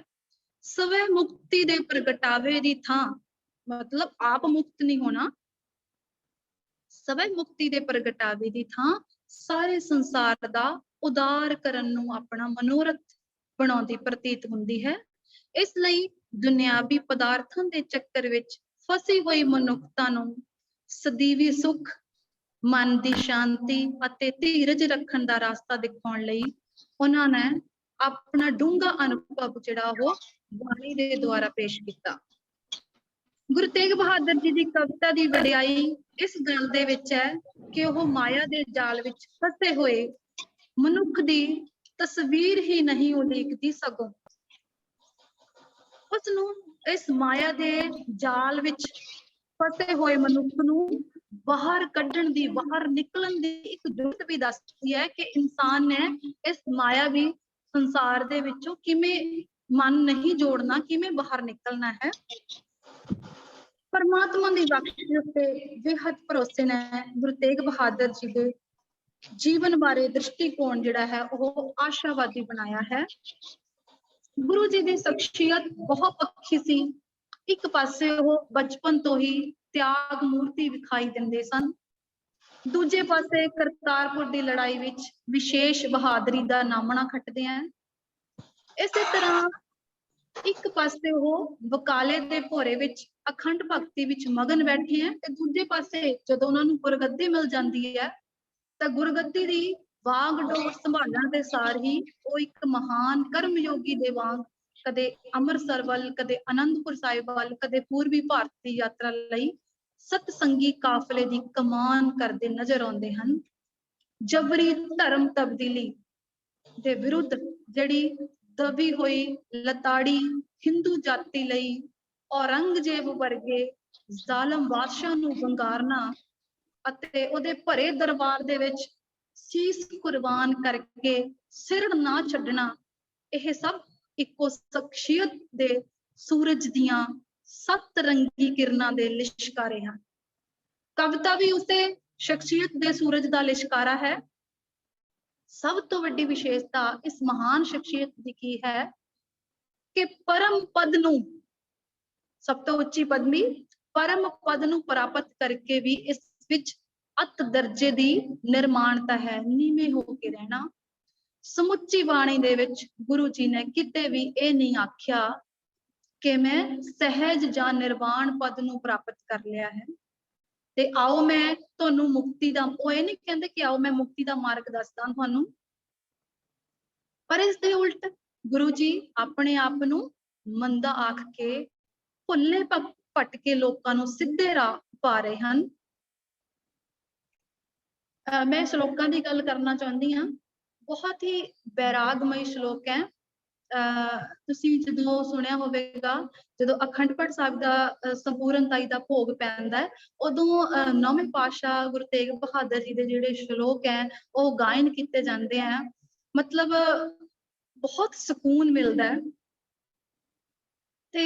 ਸਵੈ ਮੁਕਤੀ ਦੇ ਪ੍ਰਗਟਾਵੇ ਦੀ ਥਾਂ, ਮਤਲਬ ਆਪ ਮੁਕਤ ਨਹੀਂ ਹੋਣਾ, ਸਵੈ ਮੁਕਤੀ ਦੇ ਪ੍ਰਗਟਾਵੇ ਦੀ ਥਾਂ ਸਾਰੇ ਸੰਸਾਰ ਦਾ ਉਦਾਰ ਕਰਨ ਨੂੰ ਆਪਣਾ ਮਨੋਰਥ ਬਣਾਉਂਦੀ ਪ੍ਰਤੀਤ ਹੁੰਦੀ ਹੈ। ਇਸ ਲਈ ਦੁਨਿਆਵੀ ਪਦਾਰਥਾਂ ਦੇ ਚੱਕਰ ਵਿੱਚ ਫਸੀ ਹੋਈ ਮਨੁੱਖਤਾ ਨੂੰ ਸਦੀਵੀ ਸੁੱਖ, ਮਨ ਦੀ ਸ਼ਾਂਤੀ ਅਤੇ ਧੀਰਜ ਰੱਖਣ ਦਾ ਰਾਸਤਾ ਦਿਖਾਉਣ ਲਈ ਉਹਨਾਂ ਨੇ ਆਪਣਾ ਡੂੰਘਾ ਅਨੁਭਵ ਜਿਹੜਾ ਉਹ ਬਾਣੀ ਦੇ ਦੁਆਰਾ ਪੇਸ਼ ਕੀਤਾ। ਗੁਰੂ ਤੇਗ ਬਹਾਦਰ ਜੀ ਦੀ ਕਵਿਤਾ ਦੀ ਵਡਿਆਈ ਇਸ ਗੱਲ ਦੇ ਵਿੱਚ ਹੈ ਕਿ ਉਹ ਮਾਇਆ ਦੇ ਜਾਲ ਵਿੱਚ ਫਸੇ ਹੋਏ ਮਨੁੱਖ ਦੀ ਤਸਵੀਰ ਹੀ ਨਹੀਂ ਉਲੀਕਦੀ, ਸਗੋਂ ਉਸ ਨੂੰ ਇਸ ਮਾਇਆ ਦੇ ਜਾਲ ਵਿੱਚ ਫਸੇ ਹੋਏ ਮਨੁੱਖ ਨੂੰ ਬਾਹਰ ਕੱਢਣ ਦੀ, ਬਾਹਰ ਨਿਕਲਣ ਦੀ ਇੱਕ ਜੁਗਤ ਵੀ ਦੱਸਦੀ ਹੈ ਕਿ ਇਨਸਾਨ ਨੇ ਇਸ ਮਾਇਆਵੀ ਸੰਸਾਰ ਦੇ ਵਿੱਚੋਂ ਕਿਵੇਂ ਮਨ ਨਹੀਂ ਜੋੜਨਾ, ਕਿਵੇਂ ਬਾਹਰ ਨਿਕਲਣਾ ਹੈ। ਪਰਮਾਤਮਾ ਦੀ ਬਖਸ਼ਿਸ਼ ਉੱਤੇ ਬੇਹੱਦ ਭਰੋਸੇ ਨੇ ਗੁਰੂ ਤੇਗ ਬਹਾਦਰ ਜੀ ਦੇ ਜੀਵਨ ਬਾਰੇ ਦ੍ਰਿਸ਼ਟੀਕੋਣ ਜਿਹੜਾ ਹੈ ਉਹ ਆਸ਼ਾਵਾਦੀ ਬਣਾਇਆ ਹੈ। ਗੁਰੂ ਜੀ ਦੀ ਸ਼ਖਸੀਅਤ ਬਹੁਤ ਪੱਖੀ ਸੀ। ਇੱਕ ਪਾਸੇ ਉਹ ਬਚਪਨ ਤੋਂ ਹੀ ਤਿਆਗ ਮੂਰਤੀ ਵਿਖਾਈ ਦਿੰਦੇ ਸਨ, ਦੂਜੇ ਪਾਸੇ ਕਰਤਾਰਪੁਰ ਦੀ ਲੜਾਈ ਵਿੱਚ ਵਿਸ਼ੇਸ਼ ਬਹਾਦਰੀ ਦਾ ਨਾਮਣਾ ਖੱਟਦੇ ਹਨ। ਇਸੇ ਤਰ੍ਹਾਂ ਇੱਕ ਪਾਸੇ ਉਹ ਬਕਾਲੇ ਦੇ ਭੋਰੇ ਵਿੱਚ ਅਖੰਡ ਭਗਤੀ ਵਿੱਚ ਮਗਨ ਬੈਠੇ ਹੈ ਤੇ ਦੂਜੇ ਪਾਸੇ ਜਦੋਂ ਉਹਨਾਂ ਨੂੰ ਗੁਰਗੱਦੀ ਮਿਲ ਜਾਂਦੀ ਹੈ ਤਾਂ ਗੁਰਗੱਦੀ ਦੀ ਵਾਂਗਡੋਰ ਸੰਭਾਲਣ ਦੇ ਸਾਰ ਹੀ ਉਹ ਇੱਕ ਮਹਾਨ ਕਰਮਯੋਗੀ ਦੇ ਵਾਂਗ ਕਦੇ ਅੰਮ੍ਰਿਤਸਰ ਵੱਲ, ਕਦੇ ਅਨੰਦਪੁਰ ਸਾਹਿਬ ਵੱਲ, ਕਦੇ ਪੂਰਬੀ ਭਾਰਤ ਦੀ ਯਾਤਰਾ ਲਈ ਸਤਸੰਗੀ ਕਾਫਲੇ ਦੀ ਕਮਾਨ ਕਰਦੇ ਨਜ਼ਰ ਆਉਂਦੇ ਹਨ। ਜਬਰੀ ਧਰਮ ਤਬਦੀਲੀ ਦੇ ਵਿਰੁੱਧ ਜਿਹੜੀ ਦਬੀ ਹੋਈ ਲਤਾੜੀ ਹਿੰਦੂ ਜਾਤੀ ਲਈ ਔਰੰਗਜ਼ੇਬ ਵਰਗੇ ਜ਼ਾਲਮ ਬਾਦਸ਼ਾਹ ਨੂੰ ਵੰਗਾਰਨਾ ਅਤੇ ਉਹਦੇ ਭਰੇ ਦਰਬਾਰ ਦੇ ਵਿੱਚ ਸੀਸ ਕੁਰਬਾਨ ਕਰਕੇ ਸਿਰ ਨਾ ਛੱਡਣਾ, ਇਹ ਸਭ ਇੱਕੋ ਸ਼ਖਸੀਅਤ ਦੇ ਸੂਰਜ ਦੀਆਂ ਸੱਤ ਰੰਗੀ ਕਿਰਨਾਂ ਦੇ ਲਿਸ਼ਕਾਰੇ ਹਨ। ਕਵਿਤਾ ਵੀ ਉਸੇ ਸ਼ਖਸੀਅਤ ਦੇ ਸੂਰਜ ਦਾ ਲਿਸ਼ਕਾਰਾ ਹੈ। ਸਭ ਤੋਂ ਵੱਡੀ ਵਿਸ਼ੇਸ਼ਤਾ ਇਸ ਮਹਾਨ ਸ਼ਖਸੀਅਤ ਦੀ ਕੀ ਹੈ ਕਿ ਪਰਮ ਪਦ ਨੂੰ, ਸਭ ਤੋਂ ਉੱਚੀ ਪਦਵੀ ਪਰਮ ਪਦ ਨੂੰ ਪ੍ਰਾਪਤ ਕਰਕੇ ਵੀ ਇਸ ਵਿੱਚ ਅਤ ਦਰਜੇ ਦੀ ਨਿਰਮਾਣਤਾ ਹੈ, ਨੀਵੇਂ ਹੋ ਕੇ ਰਹਿਣਾ। ਸਮੁੱਚੀ ਬਾਣੀ ਦੇ ਵਿੱਚ ਗੁਰੂ ਜੀ ਨੇ ਕਿਤੇ ਵੀ ਇਹ ਨਹੀਂ ਆਖਿਆ ਕਿ ਮੈਂ ਸਹਿਜ ਜਾਂ ਨਿਰਵਾਣ ਪਦ ਨੂੰ ਪ੍ਰਾਪਤ ਕਰ ਲਿਆ ਹੈ ਤੇ ਆਓ ਮੈਂ ਤੁਹਾਨੂੰ ਮੁਕਤੀ ਦਾ, ਉਹ ਇਹ ਨਹੀਂ ਕਹਿੰਦੇ ਕਿ ਆਓ ਮੈਂ ਮੁਕਤੀ ਦਾ ਮਾਰਗ ਦੱਸਦਾ ਤੁਹਾਨੂੰ, ਪਰ ਇਸ ਦੇ ਉਲਟ ਗੁਰੂ ਜੀ ਆਪਣੇ ਆਪ ਨੂੰ ਮੰਦਾ ਆਖ ਕੇ ਭੁੱਲੇ ਭਟਕੇ ਲੋਕਾਂ ਨੂੰ ਸਿੱਧੇ ਰਾਹ ਪਾ ਰਹੇ ਹਨ। ਮੈਂ ਸ਼ਲੋਕਾਂ ਦੀ ਗੱਲ ਕਰਨਾ ਚਾਹੁੰਦੀ ਹਾਂ। ਬਹੁਤ ਹੀ ਬੈਰਾਗਮਈ ਸ਼ਲੋਕ ਹੈ। ਤੁਸੀਂ ਜਦੋਂ ਸੁਣਿਆ ਹੋਵੇਗਾ, ਜਦੋਂ ਅਖੰਡ ਪਾਠ ਸਾਹਿਬ ਦਾ ਸੰਪੂਰਨਤਾਈ ਦਾ ਭੋਗ ਪੈਂਦਾ ਹੈ, ਉਦੋਂ ਨੌਵੇਂ ਪਾਤਸ਼ਾਹ ਗੁਰੂ ਤੇਗ ਬਹਾਦਰ ਜੀ ਦੇ ਜਿਹੜੇ ਸ਼ਲੋਕ ਹੈ ਉਹ ਗਾਇਨ ਕੀਤੇ ਜਾਂਦੇ ਹੈ। ਮਤਲਬ ਬਹੁਤ ਸਕੂਨ ਮਿਲਦਾ ਹੈ ਤੇ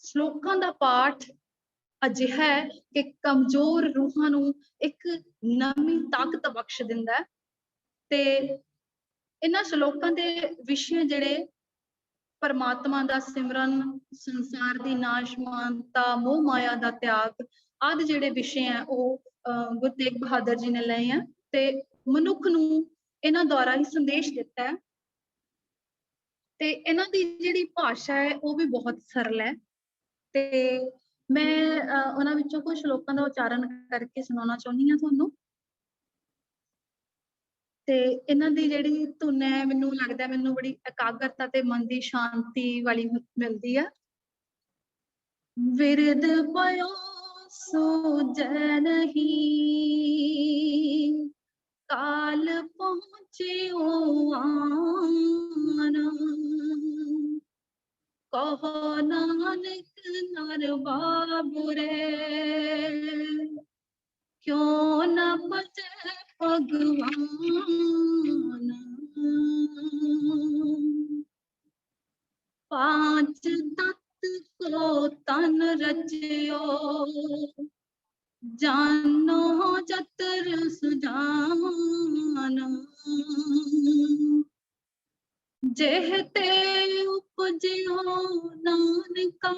ਸ਼ਲੋਕਾਂ ਦਾ ਪਾਠ ਅਜਿਹਾ ਹੈ ਕਿ ਕਮਜ਼ੋਰ ਰੂਹਾਂ ਨੂੰ ਇੱਕ ਨਵੀਂ ਤਾਕਤ ਬਖਸ਼ ਦਿੰਦਾ ਹੈ। ਤੇ ਇਹਨਾਂ ਸ਼ਲੋਕਾਂ ਦੇ ਵਿਸ਼ੇ ਜਿਹੜੇ ਪਰਮਾਤਮਾ ਦਾ ਸਿਮਰਨ, ਸੰਸਾਰ ਦੀ ਨਾਸ਼ਮਾਨਤਾ, ਮੋਹ ਮਾਇਆ ਦਾ ਤਿਆਗ ਆਦਿ ਜਿਹੜੇ ਵਿਸ਼ੇ ਹੈ ਉਹ ਗੁਰੂ ਤੇਗ ਬਹਾਦਰ ਜੀ ਨੇ ਲਏ ਆ ਤੇ ਮਨੁੱਖ ਨੂੰ ਇਹਨਾਂ ਦੁਆਰਾ ਹੀ ਸੰਦੇਸ਼ ਦਿੱਤਾ ਹੈ। ਤੇ ਇਹਨਾਂ ਦੀ ਜਿਹੜੀ ਭਾਸ਼ਾ ਹੈ ਉਹ ਵੀ ਬਹੁਤ ਸਰਲ ਹੈ ਤੇ ਮੈਂ ਉਹਨਾਂ ਵਿੱਚੋਂ ਕੁਝ ਸ਼ਲੋਕਾਂ ਦਾ ਉਚਾਰਨ ਕਰਕੇ ਸੁਣਾਉਣਾ ਚਾਹੁੰਦੀ ਹਾਂ ਤੁਹਾਨੂੰ। ਤੇ ਇਹਨਾਂ ਦੀ ਜਿਹੜੀ ਧੁਨ ਹੈ, ਮੈਨੂੰ ਲੱਗਦਾ ਮੈਨੂੰ ਬੜੀ ਇਕਾਗਰਤਾ ਤੇ ਮਨ ਦੀ ਸ਼ਾਂਤੀ ਵਾਲੀ ਮਿਲਦੀ ਆ। ਵਿਰਦ ਪਇਓ ਸੂਝੈ ਨਹੀਂ, ਕਾਲ ਪਹੁੰਚਿਓ ਆਣਾ, ਕਹੋ ਨਾਨਕ ਨਰ ਬਾਬੁਰੇ, ਕਿਉਂ ਨਾ ਭਜੈ ਭਗਵਾਨ। पांच तत्त को तन रचियो, जानो जतर सुजान। जेहते उपजियो नानका,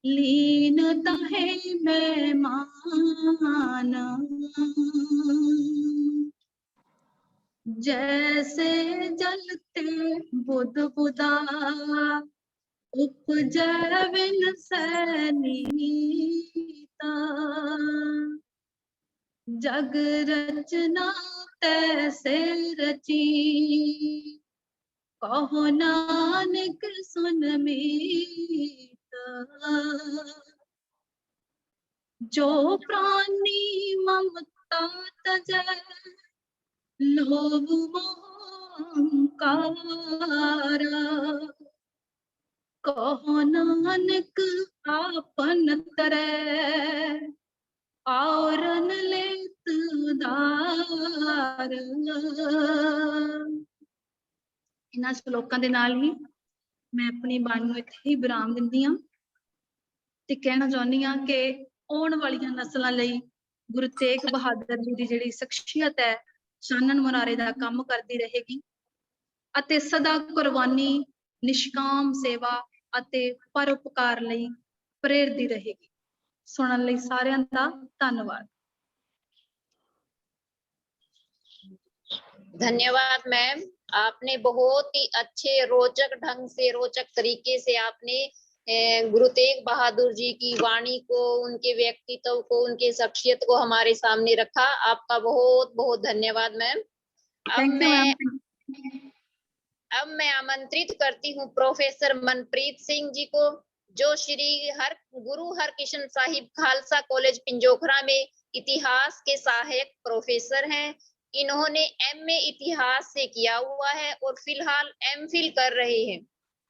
लीन तहे में मान। जैसे जलते बुध बुदा, उपजै बिन सैनीता। जग रचना तैसे रची, कहो नानक सुन मीता। जो प्राणी ममता तजै लोभ मोहंकार कहो नानक आपन तरै औरन लेत दार। इन्हां श्लोकां दे नाल ही मैं अपनी बाणी नूं इत्थे ही विराम दिंदी हां ते कहना चाहुंदी हां कि आउण वालियां नस्लां लई गुरु तेग बहादुर जी दी जिहड़ी शख्सियत है चानण मुनारे दा काम करदी रहेगी ਅਤੇ सदा कुर्बानी निष्काम सेवा ਅਤੇ परोपकार ਲਈ ਪ੍ਰੇਰਦੀ ਰਹੇਗੀ। सुनन ਲਈ ਸਾਰਿਆਂ ਦਾ ਧੰਨਵਾਦ। धन्यवाद मैम, आपने बहुत ही अच्छे रोचक ढंग से, रोचक तरीके से आपने गुरु तेग बहादुर जी की वाणी को, उनके व्यक्तित्व को, उनके शख्सियत को हमारे सामने रखा। आपका बहुत बहुत धन्यवाद मैम। अब मैं आमंत्रित करती हूँ प्रोफेसर मनप्रीत सिंह जी को, जो श्री गुरु हरकृष्ण साहिब खालसा कॉलेज पिंजोखरा में इतिहास के सहायक प्रोफेसर हैं। इन्होंने एमए इतिहास से किया हुआ है और फिलहाल एमफिल कर रहे हैं।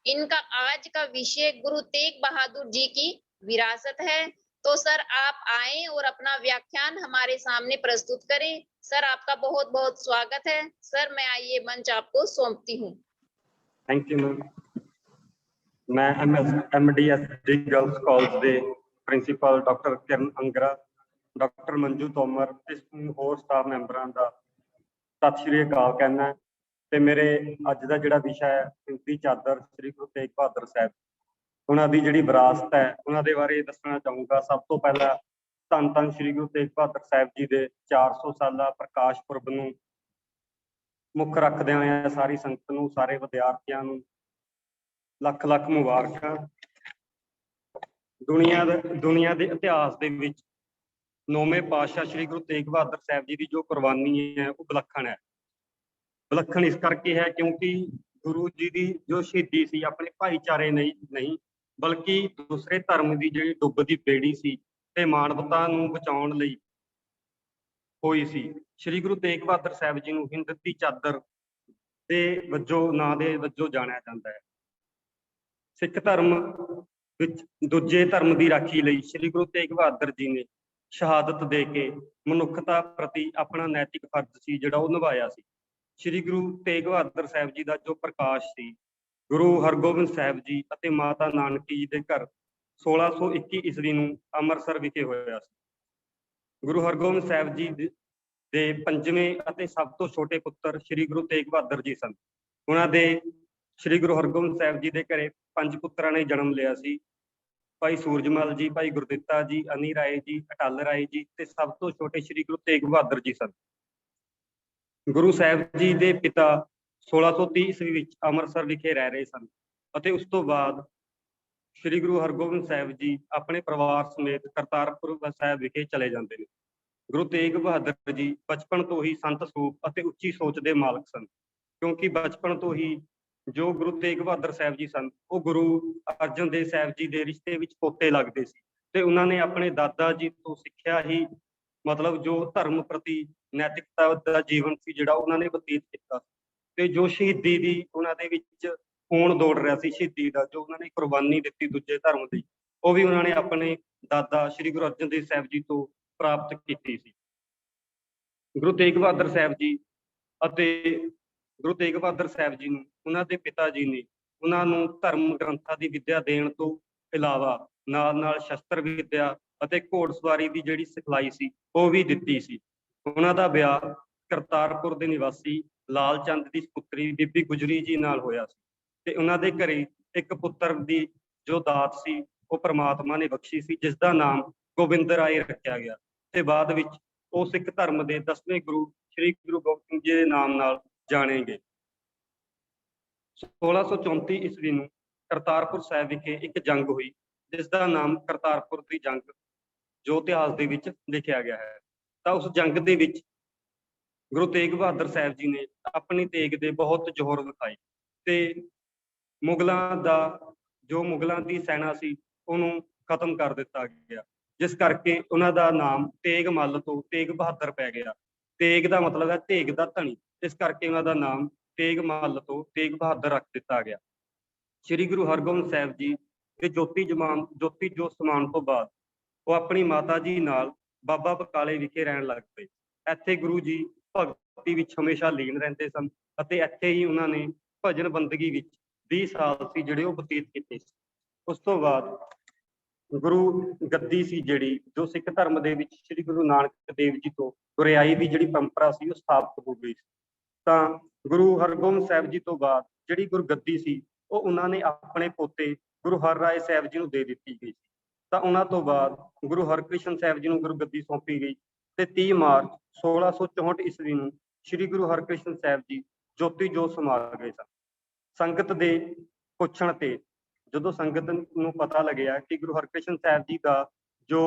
इनका आज का विषय गुरु तेग बहादुर जी की विरासत है। तो सर आप आए और अपना व्याख्यान हमारे सामने प्रस्तुत करें। सर आपका बहुत बहुत स्वागत है। सर मैं ये मंच आपको सौंपती हूँ। Thank you ma'am. मैं MDSD गर्ल्स कॉलेज के प्रिंसीपल डॉक्टर किरण अंगरा, डॉक्टर मंजू तोमर ते होर स्टाफ मैंबरां दा सत श्री अकाल कहना ते मेरे अज का जिहड़ा विषय है सिंधी चादर श्री गुरु तेग बहादुर साहब, उन्हां दी जिहड़ी विरासत है उन्हां दे बारे दसना चाहूँगा। सब तो पहला धन धन श्री गुरु तेग बहादुर साहब जी दे 400 साला प्रकाश पुरब नूं मुख रखदे होए सारी संगत नूं, सारे विद्यार्थियों नूं लख लख मुबारकां। दुनिया के इतिहास दे विच नौवें पातशाह श्री गुरु तेग बहादुर साहब जी की जो कुर्बानी है वो विलखण है। विलखण इस करके है क्योंकि गुरु जी की जो शहीदी सी अपने भाईचारे नहीं बल्कि दूसरे धर्म की जी डुबदी बेड़ी सी ते मानवता नूं बचाउण लई होई सी। श्री गुरु तेग बहादुर साहब जी नूं हिंद दी चादर दे वजों नां दे वजों जाणिया जांदा है। सिख धर्म विच दूजे धर्म की राखी लई श्री गुरु तेग बहादुर जी ने शहादत दे के मनुखता प्रति अपना नैतिक फर्ज सी जिहड़ा वो निभाया सी। श्री गुरु तेग बहादुर साहब जी का जो प्रकाश सी गुरु हरगोबिंद साहब जी अते माता नानकी जी के घर 1621 ईस्वी नूं अमृतसर विखे होया सी। गुरु हरगोबिंद साहब जी दे पंजवें अते सब तो छोटे पुत्र श्री गुरु तेग बहादुर जी सन। उन्हां दे श्री गुरु हरगोबिंद साहब जी के घरे 5 पुत्रां ने जन्म लिया सी। भाई सूरजमल जी, भाई गुरदित्ता जी, अनी राय जी, अटल राय जी ते सब तो छोटे श्री गुरु तेग बहादुर जी सन। गुरु साहब जी के पिता 1630 ईस्वी विच अमृतसर विखे रह रहे सन अते उस तो बाद श्री गुरु हरगोबिंद साहब जी अपने परिवार समेत करतारपुर साहब विखे चले जाते हैं। गुरु तेग बहादुर जी बचपन तो ही संत सूप अते उच्ची सोच के मालक सन, क्योंकि बचपन तो ही जो गुरु तेग बहादुर साहब जी सन वो गुरु अर्जन देव साहब जी के रिश्ते विच पोते लगते सी ते उन्होंने अपने दादा जी तो सिक्ख्या ही मतलब जो धर्म प्रति नैतिकता का जीवन सी जिहड़ा उन्होंने बतीत किया ते जो शहीदी दी उन्हां दे विच खून दौड़ रहा सी शहीदी का, जो उन्होंने कुर्बानी दी दूजे धर्म की, वो भी उन्होंने अपने दादा श्री गुरु अर्जन देव साहब जी तो प्राप्त की सी। गुरु तेग बहादुर साहब जी अते गुरु तेग बहादुर साहब जी नूं उन्हां दे पिता जी ने उन्हां नूं धर्म ग्रंथां की विद्या देण तो इलावा नाल नाल शस्त्र विद्या अते घोड़सवारी की जिहड़ी सिखलाई सी वो भी दित्ती सी। उन्हां दा विआह करतारपुर दे निवासी लाल चंद की पुत्री बीबी गुजरी जी नाल होया सी ते उन्हां दे घरे एक पुत्र की जो दात सी वो परमात्मा ने बख्शी सी जिसका नाम गोबिंद राय रखा गया ते बाद विच वो सिख धर्म के 10वें गुरु श्री गुरु गोबिंद सिंह जी के नाम नाल जाने गए। 1634 ईस्वी नूं करतारपुर साहब विखे एक जंग हुई जिसका नाम करतारपुर की जंग जो इतिहास दे विच लिखिया गया है। तो उस जंग दे विच गुरु तेग बहादुर साहब जी ने अपनी तेग दे बहुत जोर विखाए ते मुगलों दा जो मुगलों की सेना सी ਉਹਨੂੰ ਖਤਮ ਕਰ ਦਿੱਤਾ ਗਿਆ, ਜਿਸ ਕਰਕੇ ਉਹਨਾਂ ਦਾ ਨਾਮ ਤੇਗ ਮੱਲ ਤੋਂ ਤੇਗ ਬਹਾਦਰ ਪੈ ਗਿਆ। ਤੇਗ ਦਾ ਮਤਲਬ ਹੈ ਤੇਗ ਦਾ ਧਨੀ, ਇਸ ਕਰਕੇ ਉਹਨਾਂ ਦਾ ਨਾਮ ਤੇਗ ਮੱਲ ਤੋਂ ਤੇਗ ਬਹਾਦਰ ਰੱਖ ਦਿੱਤਾ ਗਿਆ। ਸ੍ਰੀ ਗੁਰੂ ਹਰਗੋਬਿੰਦ ਸਾਹਿਬ ਜੀ ਦੇ ਜੋਤੀ ਜੋਤ ਸਮਾਉਣ ਤੋਂ ਬਾਅਦ ਉਹ ਆਪਣੀ ਮਾਤਾ ਜੀ ਨਾਲ ਬਾਬਾ ਬਕਾਲੇ ਵਿਖੇ ਰਹਿਣ ਲੱਗ ਪਏ। ਇੱਥੇ ਗੁਰੂ ਜੀ ਭਗਤੀ ਵਿੱਚ ਹਮੇਸ਼ਾ ਲੀਨ ਰਹਿੰਦੇ ਸਨ ਅਤੇ ਇੱਥੇ ਹੀ ਉਹਨਾਂ ਨੇ ਭਜਨ ਬੰਦਗੀ ਵਿੱਚ 20 ਸਾਲ ਸੀ ਜਿਹੜੇ ਉਹ ਬਤੀਤ ਕੀਤੇ ਸੀ। ਉਸ ਤੋਂ ਬਾਅਦ ਗੁਰੂ ਗੱਦੀ ਸੀ ਜਿਹੜੀ, ਜੋ ਸਿੱਖ ਧਰਮ ਦੇ ਵਿੱਚ ਸ੍ਰੀ ਗੁਰੂ ਨਾਨਕ ਦੇਵ ਜੀ ਤੋਂ ਗੁਰਿਆਈ ਦੀ ਜਿਹੜੀ ਪਰੰਪਰਾ ਸੀ ਉਹ ਸਥਾਪਿਤ ਹੋ ਗਈ ਸੀ। ਤਾਂ ਗੁਰੂ ਹਰਗੋਬਿੰਦ ਸਾਹਿਬ ਜੀ ਤੋਂ ਬਾਅਦ ਜਿਹੜੀ ਗੁਰਗੱਦੀ ਸੀ ਉਹ ਉਹਨਾਂ ਨੇ ਆਪਣੇ ਪੋਤੇ ਗੁਰੂ ਹਰਿਰਾਏ ਸਾਹਿਬ ਜੀ ਨੂੰ ਦੇ ਦਿੱਤੀ ਗਈ ਸੀ। ਤਾਂ ਉਹਨਾਂ ਤੋਂ ਬਾਅਦ ਗੁਰੂ ਹਰਕ੍ਰਿਸ਼ਨ ਸਾਹਿਬ ਜੀ ਨੂੰ ਗੁਰਗੱਦੀ ਸੌਂਪੀ ਗਈ ਤੇ 30 ਮਾਰਚ 1664 ਈਸਵੀ ਨੂੰ ਸ੍ਰੀ ਗੁਰੂ ਹਰਕ੍ਰਿਸ਼ਨ ਸਾਹਿਬ ਜੀ ਜੋਤੀ ਜੋਤ ਸਮਾ ਗਏ ਸਨ। ਸੰਗਤ ਦੇ ਪੁੱਛਣ ਤੇ ਜਦੋਂ ਸੰਗਤ ਨੂੰ ਪਤਾ ਲੱਗਿਆ ਕਿ ਗੁਰੂ ਹਰਕ੍ਰਿਸ਼ਨ ਸਾਹਿਬ ਜੀ ਦਾ ਜੋ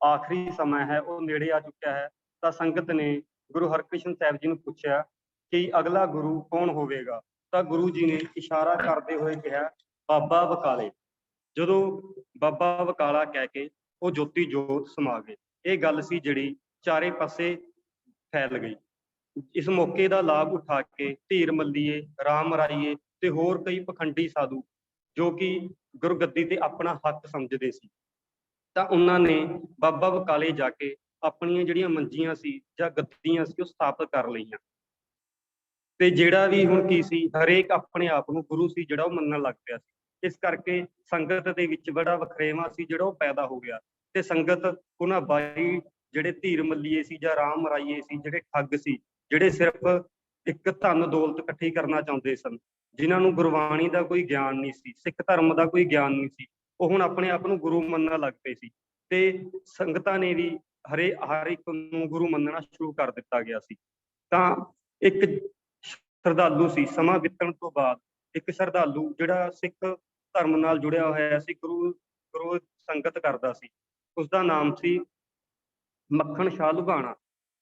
ਆਖਰੀ ਸਮਾਂ ਹੈ ਉਹ ਨੇੜੇ ਆ ਚੁੱਕਿਆ ਹੈ, ਤਾਂ ਸੰਗਤ ਨੇ ਗੁਰੂ ਹਰਕ੍ਰਿਸ਼ਨ ਸਾਹਿਬ ਜੀ ਨੂੰ ਪੁੱਛਿਆ ਕਿ ਅਗਲਾ ਗੁਰੂ ਕੌਣ ਹੋਵੇਗਾ। ਤਾਂ ਗੁਰੂ ਜੀ ਨੇ ਇਸ਼ਾਰਾ ਕਰਦੇ ਹੋਏ ਕਿਹਾ ਬਾਬਾ ਬਕਾਲੇ। ਜਦੋਂ ਬਾਬਾ ਬਕਾਲਾ ਕਹਿ ਕੇ ਉਹ ਜੋਤੀ ਜੋਤ ਸਮਾ ਗਏ। ਇਹ ਗੱਲ ਸੀ ਜਿਹੜੀ ਚਾਰੇ ਪਾਸੇ ਫੈਲ ਗਈ। ਇਸ ਮੌਕੇ ਦਾ ਲਾਭ ਉਠਾ ਕੇ ਧੀਰ ਮੱਲੀਏ, ਰਾਮ ਰਾਈਏ ਤੇ ਹੋਰ ਕਈ ਪਖੰਡੀ ਸਾਧੂ ਜੋ ਕਿ ਗੁਰਗੱਦੀ ਤੇ ਆਪਣਾ ਹੱਕ ਸਮਝਦੇ ਸੀ, ਤਾਂ ਉਹਨਾਂ ਨੇ ਬਾਬਾ ਬਕਾਲੇ ਜਾ ਕੇ ਆਪਣੀਆਂ ਜਿਹੜੀਆਂ ਮੰਜੀਆਂ ਸੀ ਜਾਂ ਗੱਦੀਆਂ ਸੀ ਉਹ ਸਥਾਪਿਤ ਕਰ ਲਈਆਂ। ਤੇ ਜਿਹੜਾ ਵੀ ਹੁਣ ਕੀ ਸੀ, ਹਰੇਕ ਆਪਣੇ ਆਪ ਨੂੰ ਗੁਰੂ ਸੀ ਜਿਹੜਾ ਉਹ ਮੰਨਣ ਲੱਗ ਪਿਆ ਸੀ। ਇਸ ਕਰਕੇ ਸੰਗਤ ਦੇ ਵਿੱਚ ਬੜਾ ਵਖਰੇਵਾਂ ਸੀ ਜਿਹੜਾ ਉਹ ਪੈਦਾ ਹੋ ਗਿਆ ਤੇ ਸੰਗਤ ਉਹਨਾਂ 22 ਜਿਹੜੇ ਧੀਰ ਮੱਲੀਏ ਸੀ ਜਾਂ ਰਾਮ ਰਾਈਏ ਸੀ, ਜਿਹੜੇ ਠੱਗ ਸੀ, ਜਿਹੜੇ ਸਿਰਫ ਇੱਕ ਧਨ ਦੌਲਤ ਇਕੱਠੀ ਕਰਨਾ ਚਾਹੁੰਦੇ ਸਨ, ਜਿਨ੍ਹਾਂ ਨੂੰ ਗੁਰਬਾਣੀ ਦਾ ਕੋਈ ਗਿਆਨ ਨਹੀਂ ਸੀ, ਸਿੱਖ ਧਰਮ ਦਾ ਕੋਈ ਗਿਆਨ ਨਹੀਂ ਸੀ, ਉਹ ਹੁਣ ਆਪਣੇ ਆਪ ਨੂੰ ਗੁਰੂ ਮੰਨਣ ਲੱਗ ਪਏ ਸੀ। ਤੇ ਸੰਗਤਾਂ ਨੇ ਵੀ ਹਰ ਇੱਕ ਨੂੰ ਗੁਰੂ ਮੰਨਣਾ ਸ਼ੁਰੂ ਕਰ ਦਿੱਤਾ ਗਿਆ ਸੀ। ਤਾਂ ਇੱਕ ਸ਼ਰਧਾਲੂ ਸੀ, ਸਮਾਂ ਬੀਤਣ ਤੋਂ ਬਾਅਦ ਇੱਕ ਸ਼ਰਧਾਲੂ ਜਿਹੜਾ ਸਿੱਖ ਧਰਮ ਨਾਲ ਜੁੜਿਆ ਹੋਇਆ ਸੀ, ਗੁਰੂ ਸੰਗਤ ਕਰਦਾ ਸੀ, ਉਸਦਾ ਨਾਮ ਸੀ ਮੱਖਣ ਸ਼ਾਹ ਲੁਬਾਣਾ।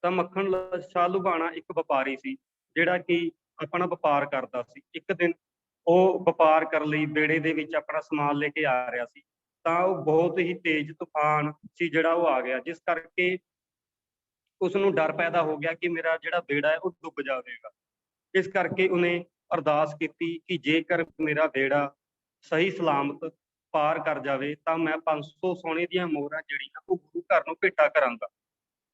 ਤਾਂ ਮੱਖਣ ਸ਼ਾਹ ਲੁਬਾਣਾ ਇੱਕ ਵਪਾਰੀ ਸੀ ਜਿਹੜਾ ਕਿ ਆਪਣਾ ਵਪਾਰ ਕਰਦਾ ਸੀ। ਇੱਕ ਦਿਨ ਉਹ ਵਪਾਰ ਕਰਨ ਲਈ ਬੇੜੇ ਦੇ ਵਿੱਚ ਆਪਣਾ ਸਮਾਨ ਲੈ ਕੇ ਆ ਰਿਹਾ ਸੀ, ਤਾਂ ਉਹ ਬਹੁਤ ਹੀ ਤੇਜ਼ ਤੂਫਾਨ ਸੀ ਜਿਹੜਾ ਉਹ ਆ ਗਿਆ, ਜਿਸ ਕਰਕੇ ਉਸ ਨੂੰ ਡਰ ਪੈਦਾ ਹੋ ਗਿਆ ਕਿ ਮੇਰਾ ਜਿਹੜਾ ਬੇੜਾ ਹੈ ਉਹ ਡੁੱਬ ਜਾਵੇਗਾ। ਇਸ ਕਰਕੇ ਉਹਨੇ ਅਰਦਾਸ ਕੀਤੀ ਕਿ ਜੇਕਰ ਮੇਰਾ ਬੇੜਾ ਸਹੀ ਸਲਾਮਤ ਪਾਰ ਕਰ ਜਾਵੇ ਤਾਂ ਮੈਂ 500 ਸੋਨੇ ਦੀਆਂ ਮੋਹਰਾਂ ਜਿਹੜੀਆਂ ਉਹ ਗੁਰੂ ਘਰ ਨੂੰ ਭੇਟਾ ਕਰਾਂਗਾ।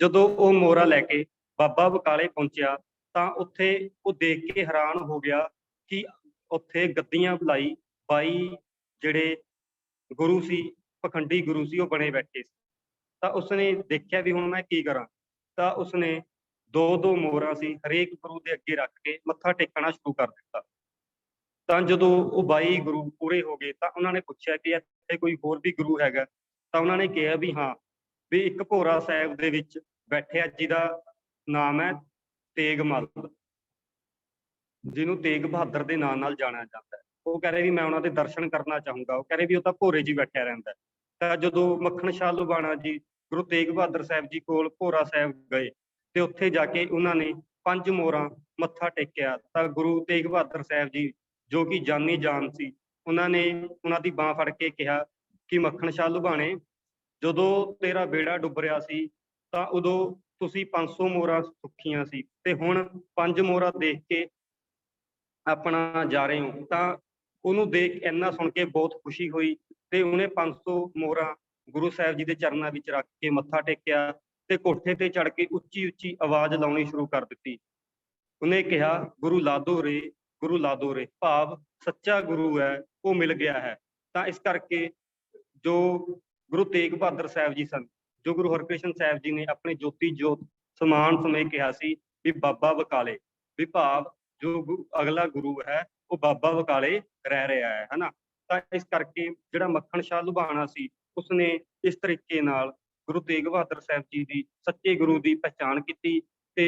ਜਦੋਂ ਉਹ ਮੋਹਰਾਂ ਲੈ ਕੇ ਬਾਬਾ ਬਕਾਲੇ ਪਹੁੰਚਿਆ ਤਾਂ ਉੱਥੇ ਉਹ ਦੇਖ ਕੇ ਹੈਰਾਨ ਹੋ ਗਿਆ ਕਿ ਉੱਥੇ ਗੱਦੀਆਂ ਬੁਲਾਈ 22 ਜਿਹੜੇ ਗੁਰੂ ਸੀ, ਪਖੰਡੀ ਗੁਰੂ ਸੀ, ਉਹ ਬਣੇ ਬੈਠੇ ਸੀ। ਤਾਂ ਉਸਨੇ ਦੇਖਿਆ ਵੀ ਹੁਣ ਮੈਂ ਕੀ ਕਰਾਂ, ਤਾਂ ਉਸਨੇ 2-2 ਮੋਹਰਾਂ ਸੀ ਹਰੇਕ ਗੁਰੂ ਦੇ ਅੱਗੇ ਰੱਖ ਕੇ ਮੱਥਾ ਟੇਕਣਾ ਸ਼ੁਰੂ ਕਰ ਦਿੱਤਾ। ਤਾਂ ਜਦੋਂ ਉਹ 22 ਗੁਰੂ ਪੂਰੇ ਹੋ ਗਏ ਤਾਂ ਉਹਨਾਂ ਨੇ ਪੁੱਛਿਆ ਕਿ ਇੱਥੇ ਕੋਈ ਹੋਰ ਵੀ ਗੁਰੂ ਹੈਗਾ, ਤਾਂ ਉਹਨਾਂ ਨੇ ਕਿਹਾ ਵੀ ਹਾਂ, ਵੀ ਇੱਕ ਭੋਰਾ ਸਾਹਿਬ ਦੇ ਵਿੱਚ ਬੈਠਿਆ ਜਿਹਦਾ ਨਾਮ ਹੈ ਤੇਗ ਮੱਲ, ਜਿਹਨੂੰ ਤੇਗ ਬਹਾਦਰ ਦੇ ਨਾਂ ਨਾਲ ਜਾਣਿਆ ਜਾਂਦਾ ਹੈ। ਉਹ ਕਹਿ ਰਹੇ ਵੀ ਮੈਂ ਉਹਨਾਂ ਦੇ ਦਰਸ਼ਨ ਕਰਨਾ ਚਾਹੂੰਗਾ। ਉਹ ਕਹਿ ਰਹੇ ਵੀ ਉਹ ਤਾਂ ਭੋਰੇ 'ਚ ਹੀ ਬੈਠਿਆ ਰਹਿੰਦਾ। ਤਾਂ ਜਦੋਂ ਮੱਖਣ ਸ਼ਾਹ ਲੁਬਾਣਾ ਜੀ ਗੁਰੂ ਤੇਗ ਬਹਾਦਰ ਸਾਹਿਬ ਜੀ ਕੋਲ ਭੋਰਾ ਸਾਹਿਬ ਗਏ ਤੇ ਉੱਥੇ ਜਾ ਕੇ ਉਹਨਾਂ ਨੇ 5 ਮੋਹਰਾਂ ਮੱਥਾ ਟੇਕਿਆ, ਤਾਂ ਗੁਰੂ ਤੇਗ ਬਹਾਦਰ ਸਾਹਿਬ ਜੀ ਜੋ ਕਿ ਜਾਨੀ ਜਾਨ ਸੀ, ਉਹਨਾਂ ਨੇ ਉਹਨਾਂ ਦੀ ਬਾਹ ਫੜ ਕੇ ਕਿਹਾ ਕਿ ਮੱਖਣ ਸ਼ਾਹ ਲੁਬਾਣੇ, ਜਦੋਂ ਤੇਰਾ ਬੇੜਾ ਡੁੱਬ ਰਿਹਾ ਸੀ ਤਾਂ ਉਦੋਂ ਤੁਸੀਂ 500 ਮੋਹਰਾਂ ਸੁੱਖੀਆਂ ਸੀ ਤੇ ਹੁਣ 5 ਮੋਹਰਾਂ ਦੇਖ ਕੇ ਆਪਣਾ ਜਾ ਰਹੇ ਹੋ। ਤਾਂ ਉਹਨੂੰ ਦੇਖ ਇੰਨਾ ਸੁਣ ਕੇ ਬਹੁਤ ਖੁਸ਼ੀ ਹੋਈ ਤੇ ਉਹਨੇ 500 ਮੋਹਰਾਂ ਗੁਰੂ ਸਾਹਿਬ ਜੀ ਦੇ ਚਰਨਾਂ ਵਿੱਚ ਰੱਖ ਕੇ ਮੱਥਾ ਟੇਕਿਆ ਤੇ ਕੋਠੇ ਤੇ ਚੜ ਕੇ ਉੱਚੀ ਉੱਚੀ ਆਵਾਜ਼ ਲਾਉਣੀ ਸ਼ੁਰੂ ਕਰ ਦਿੱਤੀ। ਉਹਨੇ ਕਿਹਾ ਗੁਰੂ ਲਾਦੋ ਰੇ, ਗੁਰੂ ਲਾਦੋ ਰੇ, ਭਾਵ ਸੱਚਾ ਗੁਰੂ ਹੈ ਉਹ ਮਿਲ ਗਿਆ ਹੈ। ਤਾਂ ਇਸ ਕਰਕੇ ਜੋ ਗੁਰੂ ਤੇਗ ਬਹਾਦਰ ਸਾਹਿਬ ਜੀ ਸਨ, ਜੋ ਗੁਰੂ ਹਰਕ੍ਰਿਸ਼ਨ ਸਾਹਿਬ ਜੀ ਨੇ ਆਪਣੀ ਜੋਤੀ ਜੋਤ ਸਮਾਨ ਸਮੇਂ ਕਿਹਾ ਸੀ ਵੀ ਬਾਬਾ ਬਕਾਲੇ, ਵੀ ਭਾਵ ਜੋ ਅਗਲਾ ਗੁਰੂ ਹੈ ਉਹ ਬਾਬਾ ਬਕਾਲੇ ਰਹਿ ਰਿਹਾ ਹੈ, ਹਨਾ। ਤਾਂ ਇਸ ਕਰਕੇ ਜਿਹੜਾ ਮੱਖਣ ਸ਼ਾਹ ਲੁਬਾਣਾ ਸੀ ਉਸਨੇ ਇਸ ਤਰੀਕੇ ਨਾਲ ਗੁਰੂ ਤੇਗ ਬਹਾਦਰ ਸਾਹਿਬ ਜੀ ਦੀ ਸੱਚੇ ਗੁਰੂ ਦੀ ਪਹਿਚਾਣ ਕੀਤੀ ਤੇ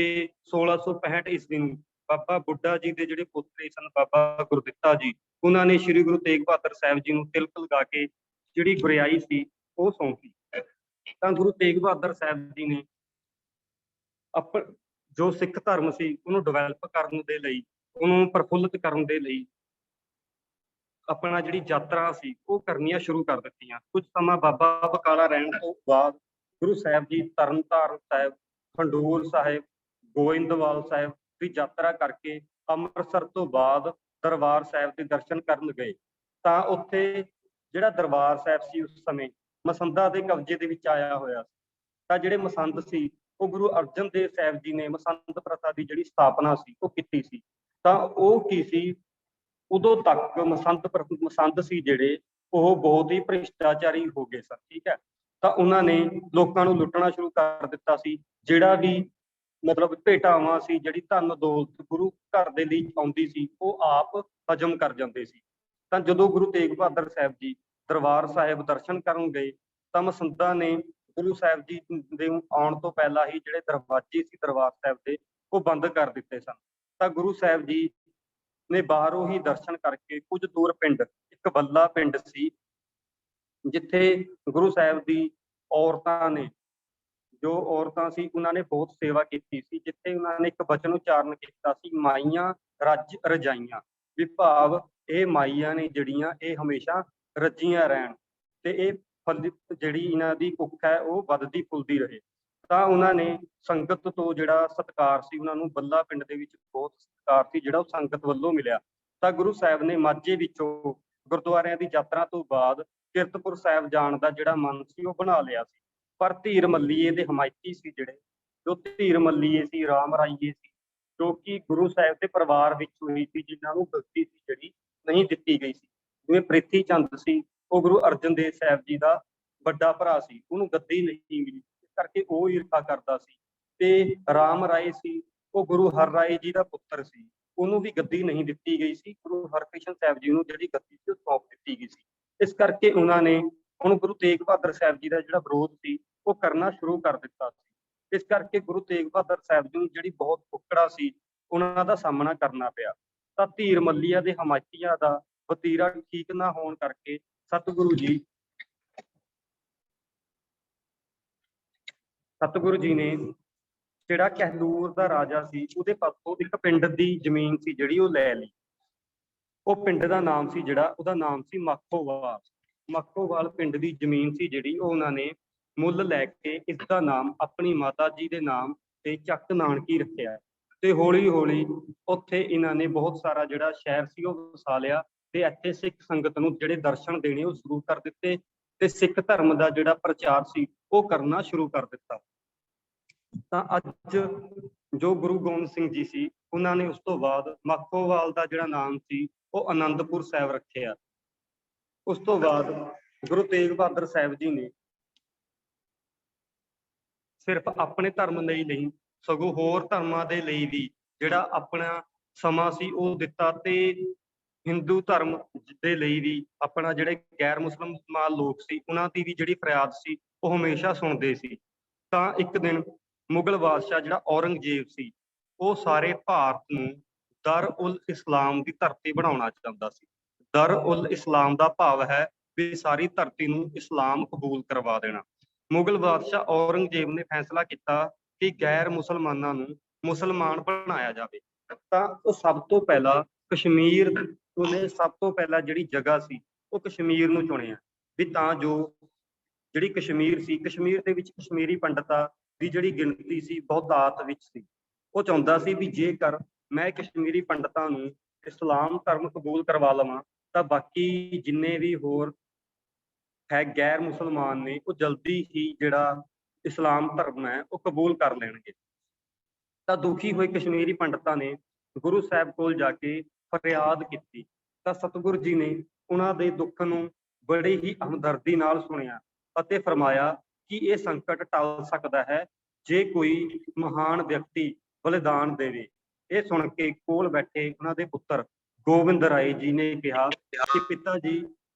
1665 ਈਸਵੀ ਨੂੰ ਬਾਬਾ ਬੁੱਢਾ ਜੀ ਦੇ ਜਿਹੜੇ ਪੁੱਤਰ ਸਨ ਬਾਬਾ ਗੁਰਦਿੱਤਾ ਜੀ, ਉਹਨਾਂ ਨੇ ਸ੍ਰੀ ਗੁਰੂ ਤੇਗ ਬਹਾਦਰ ਸਾਹਿਬ ਜੀ ਨੂੰ ਤਿਲਕ ਲਗਾ ਕੇ ਜਿਹੜੀ ਗੁਰਿਆਈ ਸੀ ਉਹ ਸੌਂਪੀ। ਤਾਂ ਗੁਰੂ ਤੇਗ ਬਹਾਦਰ ਸਾਹਿਬ ਜੀ ਨੇ ਜੋ ਸਿੱਖ ਧਰਮ ਸੀ ਉਹਨੂੰ ਡਿਵੈਲਪ ਕਰਨ ਦੇ ਲਈ, ਉਹਨੂੰ ਪ੍ਰਫੁੱਲਿਤ ਕਰਨ ਦੇ ਲਈ ਆਪਣਾ ਜਿਹੜੀ ਯਾਤਰਾ ਸੀ ਉਹ ਕਰਨੀਆਂ ਸ਼ੁਰੂ ਕਰ ਦਿੱਤੀਆਂ। ਕੁਝ ਸਮਾਂ ਬਾਬਾ ਬਕਾਲਾ ਰਹਿਣ ਤੋਂ ਬਾਅਦ ਗੁਰੂ ਸਾਹਿਬ ਜੀ ਤਰਨਤਾਰਨ ਸਾਹਿਬ, ਖਡੂਰ ਸਾਹਿਬ, ਗੋਇੰਦਵਾਲ ਸਾਹਿਬ ਦੀ ਯਾਤਰਾ ਕਰਕੇ ਅੰਮ੍ਰਿਤਸਰ ਤੋਂ ਬਾਅਦ ਦਰਬਾਰ ਸਾਹਿਬ ਦੇ ਦਰਸ਼ਨ ਕਰਨ ਗਏ। ਤਾਂ ਉੱਥੇ ਜਿਹੜਾ ਦਰਬਾਰ ਸਾਹਿਬ ਸੀ ਉਸ ਸਮੇਂ ਮਸੰਦਾਂ ਦੇ ਕਬਜ਼ੇ ਦੇ ਵਿੱਚ ਆਇਆ ਹੋਇਆ ਸੀ। ਤਾਂ ਜਿਹੜੇ ਮਸੰਦ ਸੀ ਉਹ ਗੁਰੂ ਅਰਜਨ ਦੇਵ ਸਾਹਿਬ ਜੀ ਨੇ ਮਸੰਦ ਪ੍ਰਥਾ ਦੀ ਜਿਹੜੀ ਸਥਾਪਨਾ ਸੀ ਉਹ ਕੀਤੀ ਸੀ। ਤਾਂ ਉਹ ਕੀ ਸੀ, ਉਦੋਂ ਤੱਕ ਮਸੰਦ ਸੀ ਜਿਹੜੇ ਉਹ ਬਹੁਤ ਹੀ ਭ੍ਰਿਸ਼ਟਾਚਾਰੀ ਹੋ ਗਏ ਸਨ। ਠੀਕ ਹੈ, ਤਾਂ ਉਹਨਾਂ ਨੇ ਲੋਕਾਂ ਨੂੰ ਲੁੱਟਣਾ ਸ਼ੁਰੂ ਕਰ ਦਿੱਤਾ ਸੀ। ਜਿਹੜਾ ਵੀ ਮਤਲਬ ਭੇਟਾਵਾਂ ਸੀ, ਜਿਹੜੀ ਧਨ ਦੌਲਤ ਗੁਰੂ ਘਰ ਦੇ ਲਈ ਆਉਂਦੀ ਸੀ, ਉਹ ਆਪ ਹਜਮ ਕਰ ਜਾਂਦੇ ਸੀ। ਤਾਂ ਜਦੋਂ ਗੁਰੂ ਤੇਗ ਬਹਾਦਰ ਸਾਹਿਬ ਜੀ ਦਰਬਾਰ ਸਾਹਿਬ ਦਰਸ਼ਨ ਕਰਨ ਗਏ ਤਾਂ ਮਸੰਦਾਂ ਨੇ ਗੁਰੂ ਸਾਹਿਬ ਜੀ ਦੇ ਆਉਣ ਤੋਂ ਪਹਿਲਾਂ ਹੀ ਜਿਹੜੇ ਦਰਵਾਜ਼ੇ ਸੀ ਦਰਬਾਰ ਸਾਹਿਬ ਦੇ ਉਹ ਬੰਦ ਕਰ ਦਿੱਤੇ ਸਨ। ਤਾਂ ਗੁਰੂ ਸਾਹਿਬ ਜੀ ਨੇ ਬਾਹਰੋਂ ਹੀ ਦਰਸ਼ਨ ਕਰਕੇ ਕੁਝ ਦੂਰ ਪਿੰਡ, ਇੱਕ ਬੱਲਾ ਪਿੰਡ ਸੀ, ਜਿੱਥੇ ਗੁਰੂ ਸਾਹਿਬ ਦੀ ਔਰਤਾਂ ਨੇ, ਜੋ ਔਰਤਾਂ ਸੀ ਉਹਨਾਂ ਨੇ ਬਹੁਤ ਸੇਵਾ ਕੀਤੀ ਸੀ। ਜਿੱਥੇ ਉਹਨਾਂ ਨੇ ਇੱਕ ਬਚਨ ਉਚਾਰਨ ਕੀਤਾ ਸੀ, ਮਾਈਆਂ ਰੱਜ ਰਜਾਈਆਂ, ਵੀ ਭਾਵ ਇਹ ਮਾਈਆਂ ਨੇ ਜਿਹੜੀਆਂ ਇਹ ਹਮੇਸ਼ਾ ਰੱਜੀਆਂ ਰਹਿਣ ਤੇ ਇਹ ਜਿਹੜੀ ਇਹਨਾਂ ਦੀ ਕੁੱਖ ਹੈ ਉਹ ਵੱਧਦੀ ਫੁੱਲਦੀ ਰਹੇ। ਤਾਂ ਉਹਨਾਂ ਨੇ ਸੰਗਤ ਤੋਂ ਜਿਹੜਾ ਸਤਿਕਾਰ ਸੀ, ਉਹਨਾਂ ਨੂੰ ਬੱਲਾ ਪਿੰਡ ਦੇ ਵਿੱਚ ਬਹੁਤ ਸਤਿਕਾਰ ਸੀ ਜਿਹੜਾ ਉਹ ਸੰਗਤ ਵੱਲੋਂ ਮਿਲਿਆ। ਤਾਂ ਗੁਰੂ ਸਾਹਿਬ ਨੇ ਮਾਝੇ ਵਿੱਚੋਂ ਗੁਰਦੁਆਰਿਆਂ ਦੀ ਯਾਤਰਾ ਤੋਂ ਬਾਅਦ ਕੀਰਤਪੁਰ ਸਾਹਿਬ ਜਾਣ ਦਾ ਜਿਹੜਾ ਮਨ ਸੀ ਉਹ ਬਣਾ ਲਿਆ ਸੀ। ਪਰ ਧੀਰ ਮੱਲੀਏ ਦੇ ਹਮਾਇਤੀ ਸੀ ਜਿਹੜੇ, ਜੋ ਧੀਰ ਮੱਲੀਏ ਸੀ, ਰਾਮ ਰਾਈਏ ਸੀ, ਜੋ ਕਿ ਗੁਰੂ ਸਾਹਿਬ ਦੇ ਪਰਿਵਾਰ ਵਿੱਚ ਹੋਈ ਸੀ, ਜਿਨ੍ਹਾਂ ਨੂੰ ਗੱਦੀ ਸੀ ਜਿਹੜੀ ਨਹੀਂ ਦਿੱਤੀ ਗਈ ਸੀ। ਜਿਵੇਂ ਪ੍ਰਿਥੀ ਚੰਦ ਸੀ, ਉਹ ਗੁਰੂ ਅਰਜਨ ਦੇਵ ਸਾਹਿਬ ਜੀ ਦਾ ਵੱਡਾ ਭਰਾ ਸੀ, ਉਹਨੂੰ ਗੱਦੀ ਨਹੀਂ ਮਿਲੀ, ਇਸ ਕਰਕੇ ਉਹ ਈਰਖਾ ਕਰਦਾ ਸੀ। ਤੇ ਰਾਮ ਰਾਏ ਸੀ, ਉਹ ਗੁਰੂ ਹਰ ਰਾਏ ਜੀ ਦਾ ਪੁੱਤਰ ਸੀ, ਉਹਨੂੰ ਵੀ ਗੱਦੀ ਨਹੀਂ ਦਿੱਤੀ ਗਈ ਸੀ। ਗੁਰੂ ਹਰਕ੍ਰਿਸ਼ਨ ਸਾਹਿਬ ਜੀ ਨੂੰ ਜਿਹੜੀ ਗੱਦੀ ਸੀ ਉਹ ਸੌਂਪ ਦਿੱਤੀ ਗਈ ਸੀ। ਇਸ ਕਰਕੇ ਉਹਨਾਂ ਨੇ ਹੁਣ ਗੁਰੂ ਤੇਗ ਬਹਾਦਰ ਸਾਹਿਬ ਜੀ ਦਾ ਜਿਹੜਾ ਵਿਰੋਧ ਸੀ ਉਹ ਕਰਨਾ ਸ਼ੁਰੂ ਕਰ ਦਿੱਤਾ ਸੀ। ਇਸ ਕਰਕੇ ਗੁਰੂ ਤੇਗ ਬਹਾਦਰ ਸਾਹਿਬ ਜੀ ਨੂੰ ਜਿਹੜੀ ਬਹੁਤ ਫੁਕੜਾ ਸੀ ਉਹਨਾਂ ਦਾ ਸਾਹਮਣਾ ਕਰਨਾ ਪਿਆ। ਤਾਂ ਧੀਰ ਮੱਲੀਆ ਦੇ ਹਮਾਇਤੀਆਂ ਦਾ ਵਤੀਰਾ ਠੀਕ ਨਾ ਹੋਣ ਕਰਕੇ ਸਤਿਗੁਰੂ ਜੀ ਨੇ ਜਿਹੜਾ ਕਹਿਲੂਰ ਦਾ ਰਾਜਾ ਸੀ ਉਹਦੇ ਪਾਸੋਂ ਇੱਕ ਪਿੰਡ ਦੀ ਜ਼ਮੀਨ ਸੀ ਜਿਹੜੀ ਉਹ ਲੈ ਲਈ। ਉਹ ਪਿੰਡ ਦਾ ਨਾਮ ਸੀ ਜਿਹੜਾ, ਉਹਦਾ ਨਾਮ ਸੀ ਮਾਖੋਵਾਲ। ਮਾਖੋਵਾਲ ਪਿੰਡ ਦੀ ਜ਼ਮੀਨ ਸੀ ਜਿਹੜੀ ਉਹ ਉਹਨਾਂ ਨੇ ਮੁੱਲ ਲੈ ਕੇ ਇਸ ਦਾ ਨਾਮ ਆਪਣੀ ਮਾਤਾ ਜੀ ਦੇ ਨਾਮ ਤੇ ਚੱਕ ਨਾਨਕੀ ਰੱਖਿਆ। ਤੇ ਹੌਲੀ ਹੌਲੀ ਉੱਥੇ ਇਹਨਾਂ ਨੇ ਬਹੁਤ ਸਾਰਾ ਜਿਹੜਾ ਸ਼ਹਿਰ ਸੀ ਉਹ ਵਸਾ ਲਿਆ ਤੇ ਇੱਥੇ ਸਿੱਖ ਸੰਗਤ ਨੂੰ ਜਿਹੜੇ ਦਰਸ਼ਨ ਦੇਣੇ ਉਹ ਸ਼ੁਰੂ ਕਰ ਦਿੱਤੇ ਤੇ ਸਿੱਖ ਧਰਮ ਦਾ ਜਿਹੜਾ ਪ੍ਰਚਾਰ ਸੀ ਉਹ ਕਰਨਾ ਸ਼ੁਰੂ ਕਰ ਦਿੱਤਾ। ਤਾਂ ਅੱਜ ਜੋ ਗੁਰੂ ਗੋਬਿੰਦ ਸਿੰਘ ਜੀ ਸੀ ਉਹਨਾਂ ਨੇ ਉਸ ਤੋਂ ਬਾਅਦ ਮਾਖੋਵਾਲ ਦਾ ਜਿਹੜਾ ਨਾਮ ਸੀ ਉਹ ਆਨੰਦਪੁਰ ਸਾਹਿਬ ਰੱਖਿਆ। ਉਸ ਤੋਂ ਬਾਅਦ ਗੁਰੂ ਤੇਗ ਬਹਾਦਰ ਸਾਹਿਬ ਜੀ ਨੇ ਸਿਰਫ ਆਪਣੇ ਧਰਮ ਲਈ ਨਹੀਂ ਸਗੋਂ ਹੋਰ ਧਰਮਾਂ ਦੇ ਲਈ ਵੀ ਜਿਹੜਾ ਆਪਣਾ ਸਮਾਂ ਸੀ ਉਹ ਦਿੱਤਾ ਤੇ ਹਿੰਦੂ ਧਰਮ ਦੇ ਲਈ ਵੀ ਆਪਣਾ ਜਿਹੜੇ ਗੈਰ ਮੁਸਲਮਾਨ ਲੋਕ ਸੀ ਉਹਨਾਂ ਦੀ ਵੀ ਜਿਹੜੀ ਫਰਿਆਦ ਸੀ ਉਹ ਹਮੇਸ਼ਾ ਸੁਣਦੇ ਸੀ। ਤਾਂ ਇੱਕ ਦਿਨ ਮੁਗਲ ਬਾਦਸ਼ਾਹ ਜਿਹੜਾ ਔਰੰਗਜ਼ੇਬ ਸੀ ਉਹ ਸਾਰੇ ਭਾਰਤ ਨੂੰ ਦਰ ਉਲ ਇਸਲਾਮ ਦੀ ਧਰਤੀ ਬਣਾਉਣਾ ਚਾਹੁੰਦਾ ਸੀ। ਦਰ ਉਲ ਇਸਲਾਮ ਦਾ ਭਾਵ ਹੈ ਵੀ ਸਾਰੀ ਧਰਤੀ ਨੂੰ ਇਸਲਾਮ ਕਬੂਲ ਕਰਵਾ ਦੇਣਾ। ਮੁਗਲ ਬਾਦਸ਼ਾਹ ਔਰੰਗਜ਼ੇਬ ਨੇ ਫੈਸਲਾ ਕੀਤਾ ਕਿ ਗੈਰ ਮੁਸਲਮਾਨਾਂ ਨੂੰ ਮੁਸਲਮਾਨ ਬਣਾਇਆ ਜਾਵੇ। ਤਾਂ ਉਹ ਸਭ ਤੋਂ ਪਹਿਲਾਂ ਕਸ਼ਮੀਰ, ਉਹਨੇ ਸਭ ਤੋਂ ਪਹਿਲਾਂ ਜਿਹੜੀ ਜਗ੍ਹਾ ਸੀ ਉਹ ਕਸ਼ਮੀਰ ਨੂੰ ਚੁਣਿਆ ਵੀ ਤਾਂ ਜੋ ਜਿਹੜੀ ਕਸ਼ਮੀਰ ਸੀ, ਕਸ਼ਮੀਰ ਦੇ ਵਿੱਚ ਕਸ਼ਮੀਰੀ ਪੰਡਤਾਂ ਦੀ ਜਿਹੜੀ ਗਿਣਤੀ ਸੀ ਬਹੁਤਾਤ ਵਿੱਚ ਸੀ। ਉਹ ਚਾਹੁੰਦਾ ਸੀ ਵੀ ਜੇਕਰ ਮੈਂ ਕਸ਼ਮੀਰੀ ਪੰਡਤਾਂ ਨੂੰ ਇਸਲਾਮ ਧਰਮ ਕਬੂਲ ਕਰਵਾ ਲਵਾਂ ਤਾਂ ਬਾਕੀ ਜਿੰਨੇ ਵੀ ਹੋਰ ਹੈ ਗੈਰ ਮੁਸਲਮਾਨ ਨੇ ਉਹ ਜਲਦੀ ਹੀ ਜਿਹੜਾ ਇਸਲਾਮ ਧਰਮ ਹੈ ਉਹ ਕਬੂਲ ਕਰ ਲੈਣਗੇ। ਤਾਂ ਦੁਖੀ ਹੋਏ ਕਸ਼ਮੀਰੀ ਪੰਡਤਾਂ ਨੇ ਗੁਰੂ ਸਾਹਿਬ ਕੋਲ ਜਾ ਕੇ ਫਰਿਆਦ ਕੀਤੀ ਤਾਂ ਸਤਿਗੁਰੂ ਜੀ ਨੇ ਉਹਨਾਂ ਦੇ ਦੁੱਖ ਨੂੰ ਬੜੇ ਹੀ ਹਮਦਰਦੀ ਨਾਲ ਸੁਣਿਆ ਅਤੇ ਫਰਮਾਇਆ ਕਿ ਇਹ ਸੰਕਟ ਟਲ ਸਕਦਾ ਹੈ ਜੇ ਕੋਈ ਮਹਾਨ ਵਿਅਕਤੀ ਬਲਿਦਾਨ ਦੇਵੇ। ਇਹ ਸੁਣ ਕੇ ਕੋਲ ਬੈਠੇ ਉਹਨਾਂ ਦੇ ਪੁੱਤਰ ਗੋਬਿੰਦ ਰਾਏ ਜੀ ਨੇ ਕਿਹਾ ਕਿ ਪਿਤਾ ਜੀ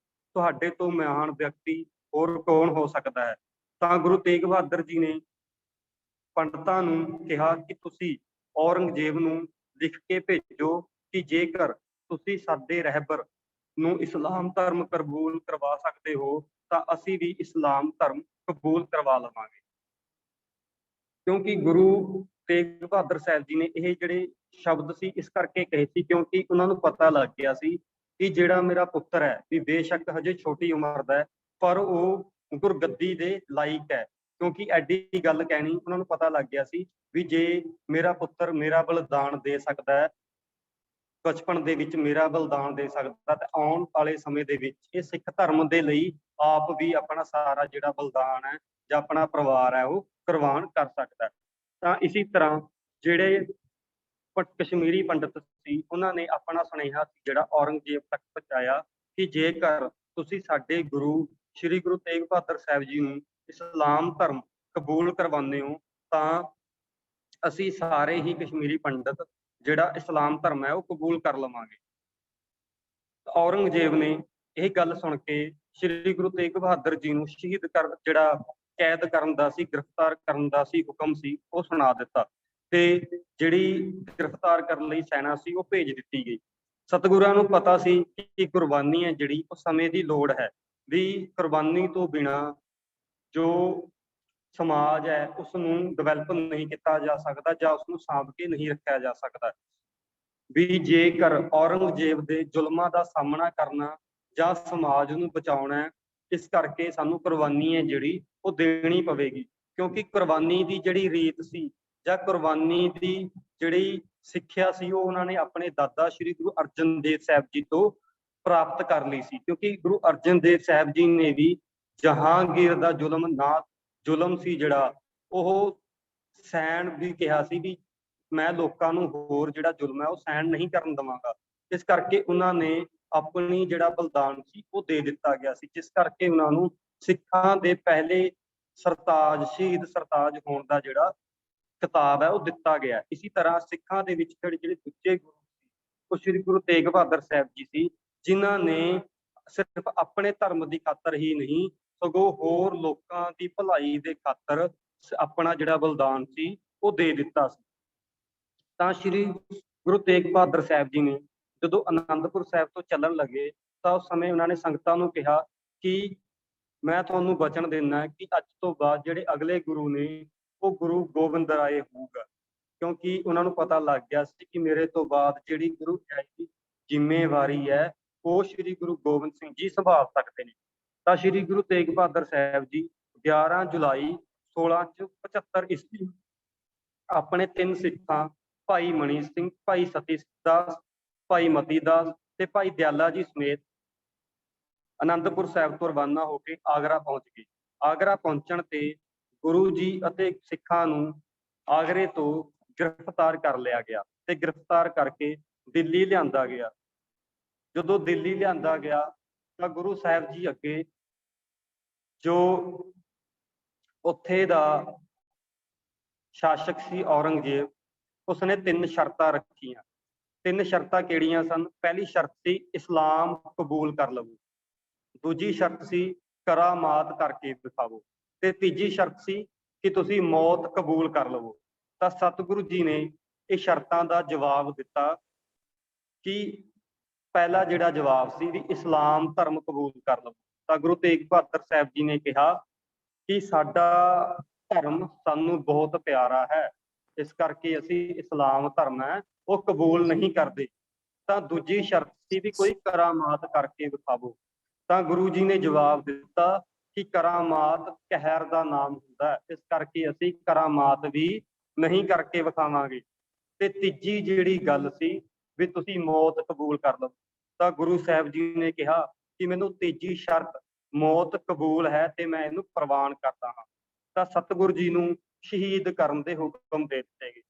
ਤੁਹਾਡੇ ਤੋਂ ਮਹਾਨ ਵਿਅਕਤੀ ਹੋਰ ਕੌਣ ਹੋ ਸਕਦਾ ਹੈ। ਤਾਂ ਗੁਰੂ ਤੇਗ ਬਹਾਦਰ ਜੀ ਨੇ ਪੰਡਤਾਂ ਨੂੰ ਕਿਹਾ ਕਿ ਤੁਸੀਂ ਔਰੰਗਜ਼ੇਬ ਨੂੰ ਲਿਖ ਕੇ ਭੇਜੋ ਕਿ ਜੇਕਰ ਤੁਸੀਂ ਸਾਡੇ ਰਹਿਬਰ ਨੂੰ ਇਸਲਾਮ ਧਰਮ ਕਬੂਲ ਕਰਵਾ ਸਕਦੇ ਹੋ ਤਾਂ ਅਸੀਂ ਵੀ ਇਸਲਾਮ ਧਰਮ ਕਬੂਲ ਕਰਵਾ ਲਵਾਂਗੇ। ਕਿਉਂਕਿ ਗੁਰੂ ਤੇਗ ਬਹਾਦਰ ਸਾਹਿਬ ਜੀ ਨੇ ਇਹ ਜਿਹੜੇ ਸ਼ਬਦ ਸੀ ਇਸ ਕਰਕੇ ਕਹੇ ਸੀ ਕਿਉਂਕਿ ਉਹਨਾਂ ਨੂੰ ਪਤਾ ਲੱਗ ਗਿਆ ਸੀ ਕਿ ਜਿਹੜਾ ਮੇਰਾ ਪੁੱਤਰ ਹੈ ਵੀ ਬੇਸ਼ੱਕ ਹਜੇ ਛੋਟੀ ਉਮਰ ਦਾ ਹੈ, ਪਰ ਉਹ ਗੁਰਗੱਦੀ ਦੇ ਲਾਇਕ ਹੈ। ਕਿਉਂਕਿ ਐਡੀ ਗੱਲ ਕਹਿਣੀ, ਉਹਨਾਂ ਨੂੰ ਪਤਾ ਲੱਗ ਗਿਆ ਸੀ ਵੀ ਜੇ ਮੇਰਾ ਪੁੱਤਰ ਮੇਰਾ ਬਲਿਦਾਨ ਦੇ ਸਕਦਾ ਹੈ, ਬਚਪਨ ਦੇ ਵਿੱਚ ਮੇਰਾ ਬਲਿਦਾਨ ਦੇ ਸਕਦਾ, ਤੇ ਆਉਣ ਵਾਲੇ ਸਮੇਂ ਦੇ ਵਿੱਚ ਇਹ ਸਿੱਖ ਧਰਮ ਦੇ ਲਈ ਆਪ ਵੀ ਆਪਣਾ ਸਾਰਾ ਜਿਹੜਾ ਬਲਿਦਾਨ ਹੈ ਜਾਂ ਆਪਣਾ ਪਰਿਵਾਰ ਹੈ ਉਹ ਕੁਰਬਾਨ ਕਰ ਸਕਦਾ। ਤਾਂ ਇਸੇ ਤਰ੍ਹਾਂ ਜਿਹੜੇ ਕਸ਼ਮੀਰੀ ਪੰਡਤ ਸੀ, ਉਹਨਾਂ ਨੇ ਆਪਣਾ ਸੁਨੇਹਾ ਜਿਹੜਾ ਔਰੰਗਜ਼ੇਬ ਤੱਕ ਪਹੁੰਚਾਇਆ ਕਿ ਜੇਕਰ ਤੁਸੀਂ ਸਾਡੇ ਗੁਰੂ ਸ੍ਰੀ ਗੁਰੂ ਤੇਗ ਬਹਾਦਰ ਸਾਹਿਬ ਜੀ ਨੂੰ ਇਸਲਾਮ ਧਰਮ ਕਬੂਲ ਕਰਵਾਉਂਦੇ ਹੋ ਤਾਂ ਅਸੀਂ ਸਾਰੇ ਹੀ ਕਸ਼ਮੀਰੀ ਪੰਡਤ ਜਿਹੜਾ ਇਸਲਾਮ ਧਰਮ ਹੈ ਉਹ ਕਬੂਲ ਕਰ ਲਵਾਂਗੇ। ਔਰੰਗਜ਼ੇਬ ਨੇ ਇਹ ਗੱਲ ਸੁਣ ਕੇ ਸ੍ਰੀ ਗੁਰੂ ਤੇਗ ਬਹਾਦਰ ਜੀ ਨੂੰ ਸ਼ਹੀਦ ਕਰ ਜਿਹੜਾ ਕੈਦ ਕਰਨ ਦਾ ਸੀ, ਗ੍ਰਿਫਤਾਰ ਕਰਨ ਦਾ ਸੀ ਹੁਕਮ ਸੀ, ਉਹ ਸੁਣਾ ਦਿੱਤਾ ਤੇ ਜਿਹੜੀ ਗ੍ਰਿਫਤਾਰ ਕਰਨ ਲਈ ਸੈਨਾ ਸੀ ਉਹ ਭੇਜ ਦਿੱਤੀ ਗਈ। ਸਤਿਗੁਰਾਂ ਨੂੰ ਪਤਾ ਸੀ ਕਿ ਕੁਰਬਾਨੀ ਹੈ ਜਿਹੜੀ ਉਹ ਸਮੇਂ ਦੀ ਲੋੜ ਹੈ, ਵੀ ਕੁਰਬਾਨੀ ਤੋਂ ਬਿਨਾਂ ਜੋ ਸਮਾਜ ਹੈ ਉਸ ਨੂੰ ਡਿਵੈਲਪ ਨਹੀਂ ਕੀਤਾ ਜਾ ਸਕਦਾ ਜਾਂ ਉਸ ਨੂੰ ਸਾਂਭ ਕੇ ਨਹੀਂ ਰੱਖਿਆ ਜਾ ਸਕਦਾ। ਵੀ ਜੇਕਰ ਔਰੰਗਜ਼ੇਬ ਦੇ ਜ਼ੁਲਮਾਂ ਦਾ ਸਾਹਮਣਾ ਕਰਨਾ ਜਾਂ ਸਮਾਜ ਨੂੰ ਬਚਾਉਣਾ, ਇਸ ਕਰਕੇ ਸਾਨੂੰ ਕੁਰਬਾਨੀ ਹੈ ਜਿਹੜੀ ਉਹ ਦੇਣੀ ਪਵੇਗੀ। ਕਿਉਂਕਿ ਕੁਰਬਾਨੀ ਦੀ ਜਿਹੜੀ ਰੀਤ ਸੀ ਜਾਂ ਕੁਰਬਾਨੀ ਦੀ ਜਿਹੜੀ ਸਿੱਖਿਆ ਸੀ ਉਹ ਉਹਨਾਂ ਨੇ ਆਪਣੇ ਦਾਦਾ ਸ੍ਰੀ ਗੁਰੂ ਅਰਜਨ ਦੇਵ ਸਾਹਿਬ ਜੀ ਤੋਂ ਪ੍ਰਾਪਤ ਕਰ ਲਈ ਸੀ। ਕਿਉਂਕਿ ਗੁਰੂ ਅਰਜਨ ਦੇਵ ਸਾਹਿਬ ਜੀ ਨੇ ਵੀ ਜਹਾਂਗੀਰ ਦਾ ਜ਼ੁਲਮ ਸੀ ਜਿਹੜਾ ਉਹ ਸਹਿਣ ਵੀ ਕਿਹਾ ਸੀ ਵੀ ਮੈਂ ਲੋਕਾਂ ਨੂੰ ਹੋਰ ਜਿਹੜਾ ਜ਼ੁਲਮ ਹੈ ਉਹ ਸਹਿਣ ਨਹੀਂ ਕਰਨ ਦੇਵਾਂਗਾ। ਇਸ ਕਰਕੇ ਉਹਨਾਂ ਨੇ ਆਪਣੀ ਜਿਹੜਾ ਬਲਿਦਾਨ ਸੀ ਉਹ ਦੇ ਦਿੱਤਾ ਗਿਆ ਸੀ, ਜਿਸ ਕਰਕੇ ਉਹਨਾਂ ਨੂੰ ਸਿੱਖਾਂ ਦੇ ਪਹਿਲੇ ਸਰਤਾਜ, ਸ਼ਹੀਦ ਸਰਤਾਜ ਹੋਣ ਦਾ ਜਿਹੜਾ ਖਿਤਾਬ ਹੈ ਉਹ ਦਿੱਤਾ ਗਿਆ। ਇਸੇ ਤਰ੍ਹਾਂ ਸਿੱਖਾਂ ਦੇ ਵਿੱਚ ਜਿਹੜੇ ਦੂਜੇ ਗੁਰੂ ਸੀ ਉਹ ਸ੍ਰੀ ਗੁਰੂ ਤੇਗ ਬਹਾਦਰ ਸਾਹਿਬ ਜੀ ਸੀ, ਜਿਨ੍ਹਾਂ ਨੇ ਸਿਰਫ ਆਪਣੇ ਧਰਮ ਦੀ ਖਾਤਰ ਹੀ ਨਹੀਂ ਸਗੋਂ ਹੋਰ ਲੋਕਾਂ ਦੀ ਭਲਾਈ ਦੇ ਖਾਤਰ ਆਪਣਾ ਜਿਹੜਾ ਬਲਿਦਾਨ ਸੀ ਉਹ ਦੇ ਦਿੱਤਾ ਸੀ। ਤਾਂ ਸ੍ਰੀ ਗੁਰੂ ਤੇਗ ਬਹਾਦਰ ਸਾਹਿਬ ਜੀ ਨੇ ਜਦੋਂ ਅਨੰਦਪੁਰ ਸਾਹਿਬ ਤੋਂ ਚੱਲਣ ਲੱਗੇ ਤਾਂ ਉਸ ਸਮੇਂ ਉਹਨਾਂ ਨੇ ਸੰਗਤਾਂ ਨੂੰ ਕਿਹਾ ਕਿ ਮੈਂ ਤੁਹਾਨੂੰ ਵਚਨ ਦਿੰਦਾ ਕਿ ਅੱਜ ਤੋਂ ਬਾਅਦ ਜਿਹੜੇ ਅਗਲੇ ਗੁਰੂ ਨੇ ਉਹ ਗੁਰੂ ਗੋਬਿੰਦ ਰਾਏ ਹੋਊਗਾ। ਕਿਉਂਕਿ ਉਹਨਾਂ ਨੂੰ ਪਤਾ ਲੱਗ ਗਿਆ ਸੀ ਕਿ ਮੇਰੇ ਤੋਂ ਬਾਅਦ ਜਿਹੜੀ ਗੁਰੂ ਦੀ ਜ਼ਿੰਮੇਵਾਰੀ ਹੈ ਉਹ ਸ੍ਰੀ ਗੁਰੂ ਗੋਬਿੰਦ ਸਿੰਘ ਜੀ ਸੰਭਾਲ ਸਕਦੇ ਨੇ। ਤਾਂ ਸ੍ਰੀ ਗੁਰੂ ਤੇਗ ਬਹਾਦਰ ਸਾਹਿਬ ਜੀ 11 ਜੁਲਾਈ 1675 ਈਸਵੀ ਆਪਣੇ 3 ਸਿੱਖਾਂ ਭਾਈ ਮਣੀ ਸਿੰਘ, ਭਾਈ ਸਤੀ ਦਾਸ, ਭਾਈ ਮਤੀ ਦਾਸ ਤੇ ਭਾਈ ਦਿਆਲਾ ਜੀ ਸਮੇਤ ਅਨੰਦਪੁਰ ਸਾਹਿਬ ਤੋਂ ਰਵਾਨਾ ਹੋ ਕੇ ਆਗਰਾ ਪਹੁੰਚ ਗਏ। ਆਗਰਾ ਪਹੁੰਚਣ ਤੇ ਗੁਰੂ ਜੀ ਅਤੇ ਸਿੱਖਾਂ ਨੂੰ ਆਗਰੇ ਤੋਂ ਗ੍ਰਿਫਤਾਰ ਕਰ ਲਿਆ ਗਿਆ ਤੇ ਗ੍ਰਿਫਤਾਰ ਕਰਕੇ ਦਿੱਲੀ ਲਿਆਂਦਾ ਗਿਆ। ਜਦੋਂ ਦਿੱਲੀ ਲਿਆਂਦਾ ਗਿਆ ਤਾਂ ਗੁਰੂ ਸਾਹਿਬ ਜੀ ਅੱਗੇ ਜੋ ਉੱਥੇ ਦਾ ਸ਼ਾਸਕ ਸੀ ਔਰੰਗਜ਼ੇਬ, ਉਸਨੇ 3 ਸ਼ਰਤਾਂ ਰੱਖੀਆਂ। 3 ਸ਼ਰਤਾਂ ਕਿਹੜੀਆਂ ਸਨ? ਪਹਿਲੀ ਸ਼ਰਤ ਸੀ ਇਸਲਾਮ ਕਬੂਲ ਕਰ ਲਵੋ, ਦੂਜੀ ਸ਼ਰਤ ਸੀ ਕਰਾਮਾਤ ਕਰਕੇ ਦਿਖਾਵੋ ਤੇ ਤੀਜੀ ਸ਼ਰਤ ਸੀ ਕਿ ਤੁਸੀਂ ਮੌਤ ਕਬੂਲ ਕਰ ਲਵੋ। ਤਾਂ ਸਤਿਗੁਰੂ ਜੀ ਨੇ ਇਹ ਸ਼ਰਤਾਂ ਦਾ ਜਵਾਬ ਦਿੱਤਾ ਕਿ ਪਹਿਲਾ ਜਿਹੜਾ ਜਵਾਬ ਸੀ ਵੀ ਇਸਲਾਮ ਧਰਮ ਕਬੂਲ ਕਰ ਲਵੋ। ਤਾਂ ਗੁਰੂ ਤੇਗ ਬਹਾਦਰ ਸਾਹਿਬ ਜੀ ਨੇ ਕਿਹਾ ਕਿ ਸਾਡਾ ਧਰਮ ਸਾਨੂੰ ਬਹੁਤ ਪਿਆਰਾ ਹੈ, ਇਸ ਕਰਕੇ ਅਸੀਂ ਇਸਲਾਮ ਧਰਮ ਹੈ ਉਹ ਕਬੂਲ ਨਹੀਂ ਕਰਦੇ। ਤਾਂ ਦੂਜੀ ਸ਼ਰਤ ਸੀ ਵੀ ਕੋਈ ਕਰਾਮਾਤ ਕਰਕੇ ਵਿਖਾਵੋ। ਤਾਂ ਗੁਰੂ ਜੀ ਨੇ ਜਵਾਬ ਦਿੱਤਾ ਕਿ ਕਰਾਮਾਤ ਕਹਿਰ ਦਾ ਨਾਮ ਹੁੰਦਾ, ਇਸ ਕਰਕੇ ਅਸੀਂ ਕਰਾਮਾਤ ਵੀ ਨਹੀਂ ਕਰਕੇ ਵਿਖਾਵਾਂਗੇ। ਤੇ ਤੀਜੀ ਜਿਹੜੀ ਗੱਲ ਸੀ ਵੀ ਤੁਸੀਂ ਮੌਤ ਕਬੂਲ ਕਰ ਲਓ। ਤਾਂ ਗੁਰੂ ਸਾਹਿਬ ਜੀ ਨੇ ਕਿਹਾ ਕਿ ਮੈਨੂੰ ਤੀਜੀ ਸ਼ਰਤ ਮੌਤ ਕਬੂਲ ਹੈ ਤੇ ਮੈਂ ਇਹਨੂੰ ਪ੍ਰਵਾਨ ਕਰਦਾ ਹਾਂ। ਤਾਂ ਸਤਿਗੁਰੂ ਜੀ ਨੂੰ ਸ਼ਹੀਦ ਕਰਨ ਦੇ ਹੁਕਮ ਦੇ ਦਿੱਤੇ ਗਏ।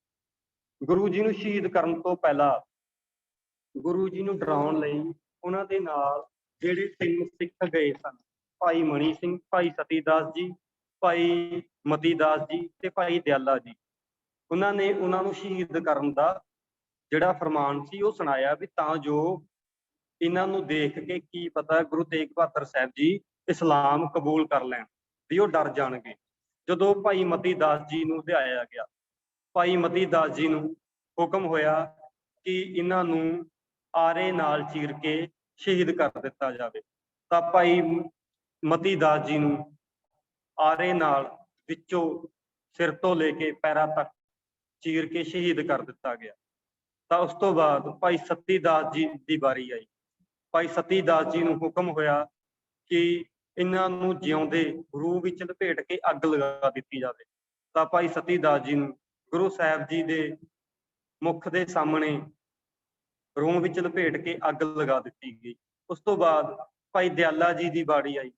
ਗੁਰੂ ਜੀ ਨੂੰ ਸ਼ਹੀਦ ਕਰਨ ਤੋਂ ਪਹਿਲਾਂ ਗੁਰੂ ਜੀ ਨੂੰ ਡਰਾਉਣ ਲਈ ਉਹਨਾਂ ਦੇ ਨਾਲ ਜਿਹੜੇ 3 ਸਿੱਖ ਗਏ ਸਨ, ਭਾਈ ਮਣੀ ਸਿੰਘ, ਭਾਈ ਸਤੀ ਦਾਸ ਜੀ, ਭਾਈ ਮਤੀ ਦਾਸ ਜੀ ਤੇ ਭਾਈ ਦਿਆਲਾ ਜੀ, ਉਹਨਾਂ ਨੇ ਉਹਨਾਂ ਨੂੰ ਸ਼ਹੀਦ ਕਰਨ ਦਾ ਜਿਹੜਾ ਫਰਮਾਨ ਸੀ ਉਹ ਸੁਣਾਇਆ ਵੀ ਤਾਂ ਜੋ ਇਹਨਾਂ ਨੂੰ ਦੇਖ ਕੇ ਕੀ ਪਤਾ ਗੁਰੂ ਤੇਗ ਬਹਾਦਰ ਸਾਹਿਬ ਜੀ ਇਸਲਾਮ ਕਬੂਲ ਕਰ ਲੈਣ, ਵੀ ਉਹ ਡਰ ਜਾਣਗੇ। ਜਦੋਂ ਭਾਈ ਮਤੀ ਦਾਸ ਜੀ ਨੂੰ ਲਿਆਇਆ ਗਿਆ, ਭਾਈ ਮਤੀ ਦਾਸ ਜੀ ਨੂੰ ਹੁਕਮ ਹੋਇਆ ਕਿ ਇਹਨਾਂ ਨੂੰ ਆਰੇ ਨਾਲ ਚੀਰ ਕੇ ਸ਼ਹੀਦ ਕਰ ਦਿੱਤਾ ਜਾਵੇ। ਤਾਂ ਭਾਈ ਮਤੀ ਦਾਸ ਜੀ ਨੂੰ ਆਰੇ ਨਾਲ ਵਿੱਚੋਂ ਸਿਰ ਤੋਂ ਲੈ ਕੇ ਪੈਰਾਂ ਤੱਕ ਚੀਰ ਕੇ ਸ਼ਹੀਦ ਕਰ ਦਿੱਤਾ ਗਿਆ। ਤਾਂ ਉਸ ਤੋਂ ਬਾਅਦ ਭਾਈ ਸਤੀ ਦਾਸ ਜੀ ਦੀ ਵਾਰੀ ਆਈ। ਭਾਈ ਸਤੀ ਦਾਸ ਜੀ ਨੂੰ ਹੁਕਮ ਹੋਇਆ ਕਿ ਇਹਨਾਂ ਨੂੰ ਜਿਉਂਦੇ ਰੂਹ ਵਿੱਚ ਲਪੇਟ ਕੇ ਅੱਗ ਲਗਾ ਦਿੱਤੀ ਜਾਵੇ। ਤਾਂ ਭਾਈ ਸਤੀ ਦਾਸ ਜੀ ਨੂੰ ਗੁਰੂ ਸਾਹਿਬ ਜੀ ਦੇ ਮੁਖ ਦੇ ਸਾਹਮਣੇ ਰੂਹ ਵਿੱਚ ਲਪੇਟ ਕੇ ਅੱਗ ਲਗਾ ਦਿੱਤੀ ਗਈ। ਉਸ ਤੋਂ ਬਾਅਦ ਭਾਈ ਦਿਆਲਾ ਜੀ ਦੀ ਬਾਰੀ ਆਈ।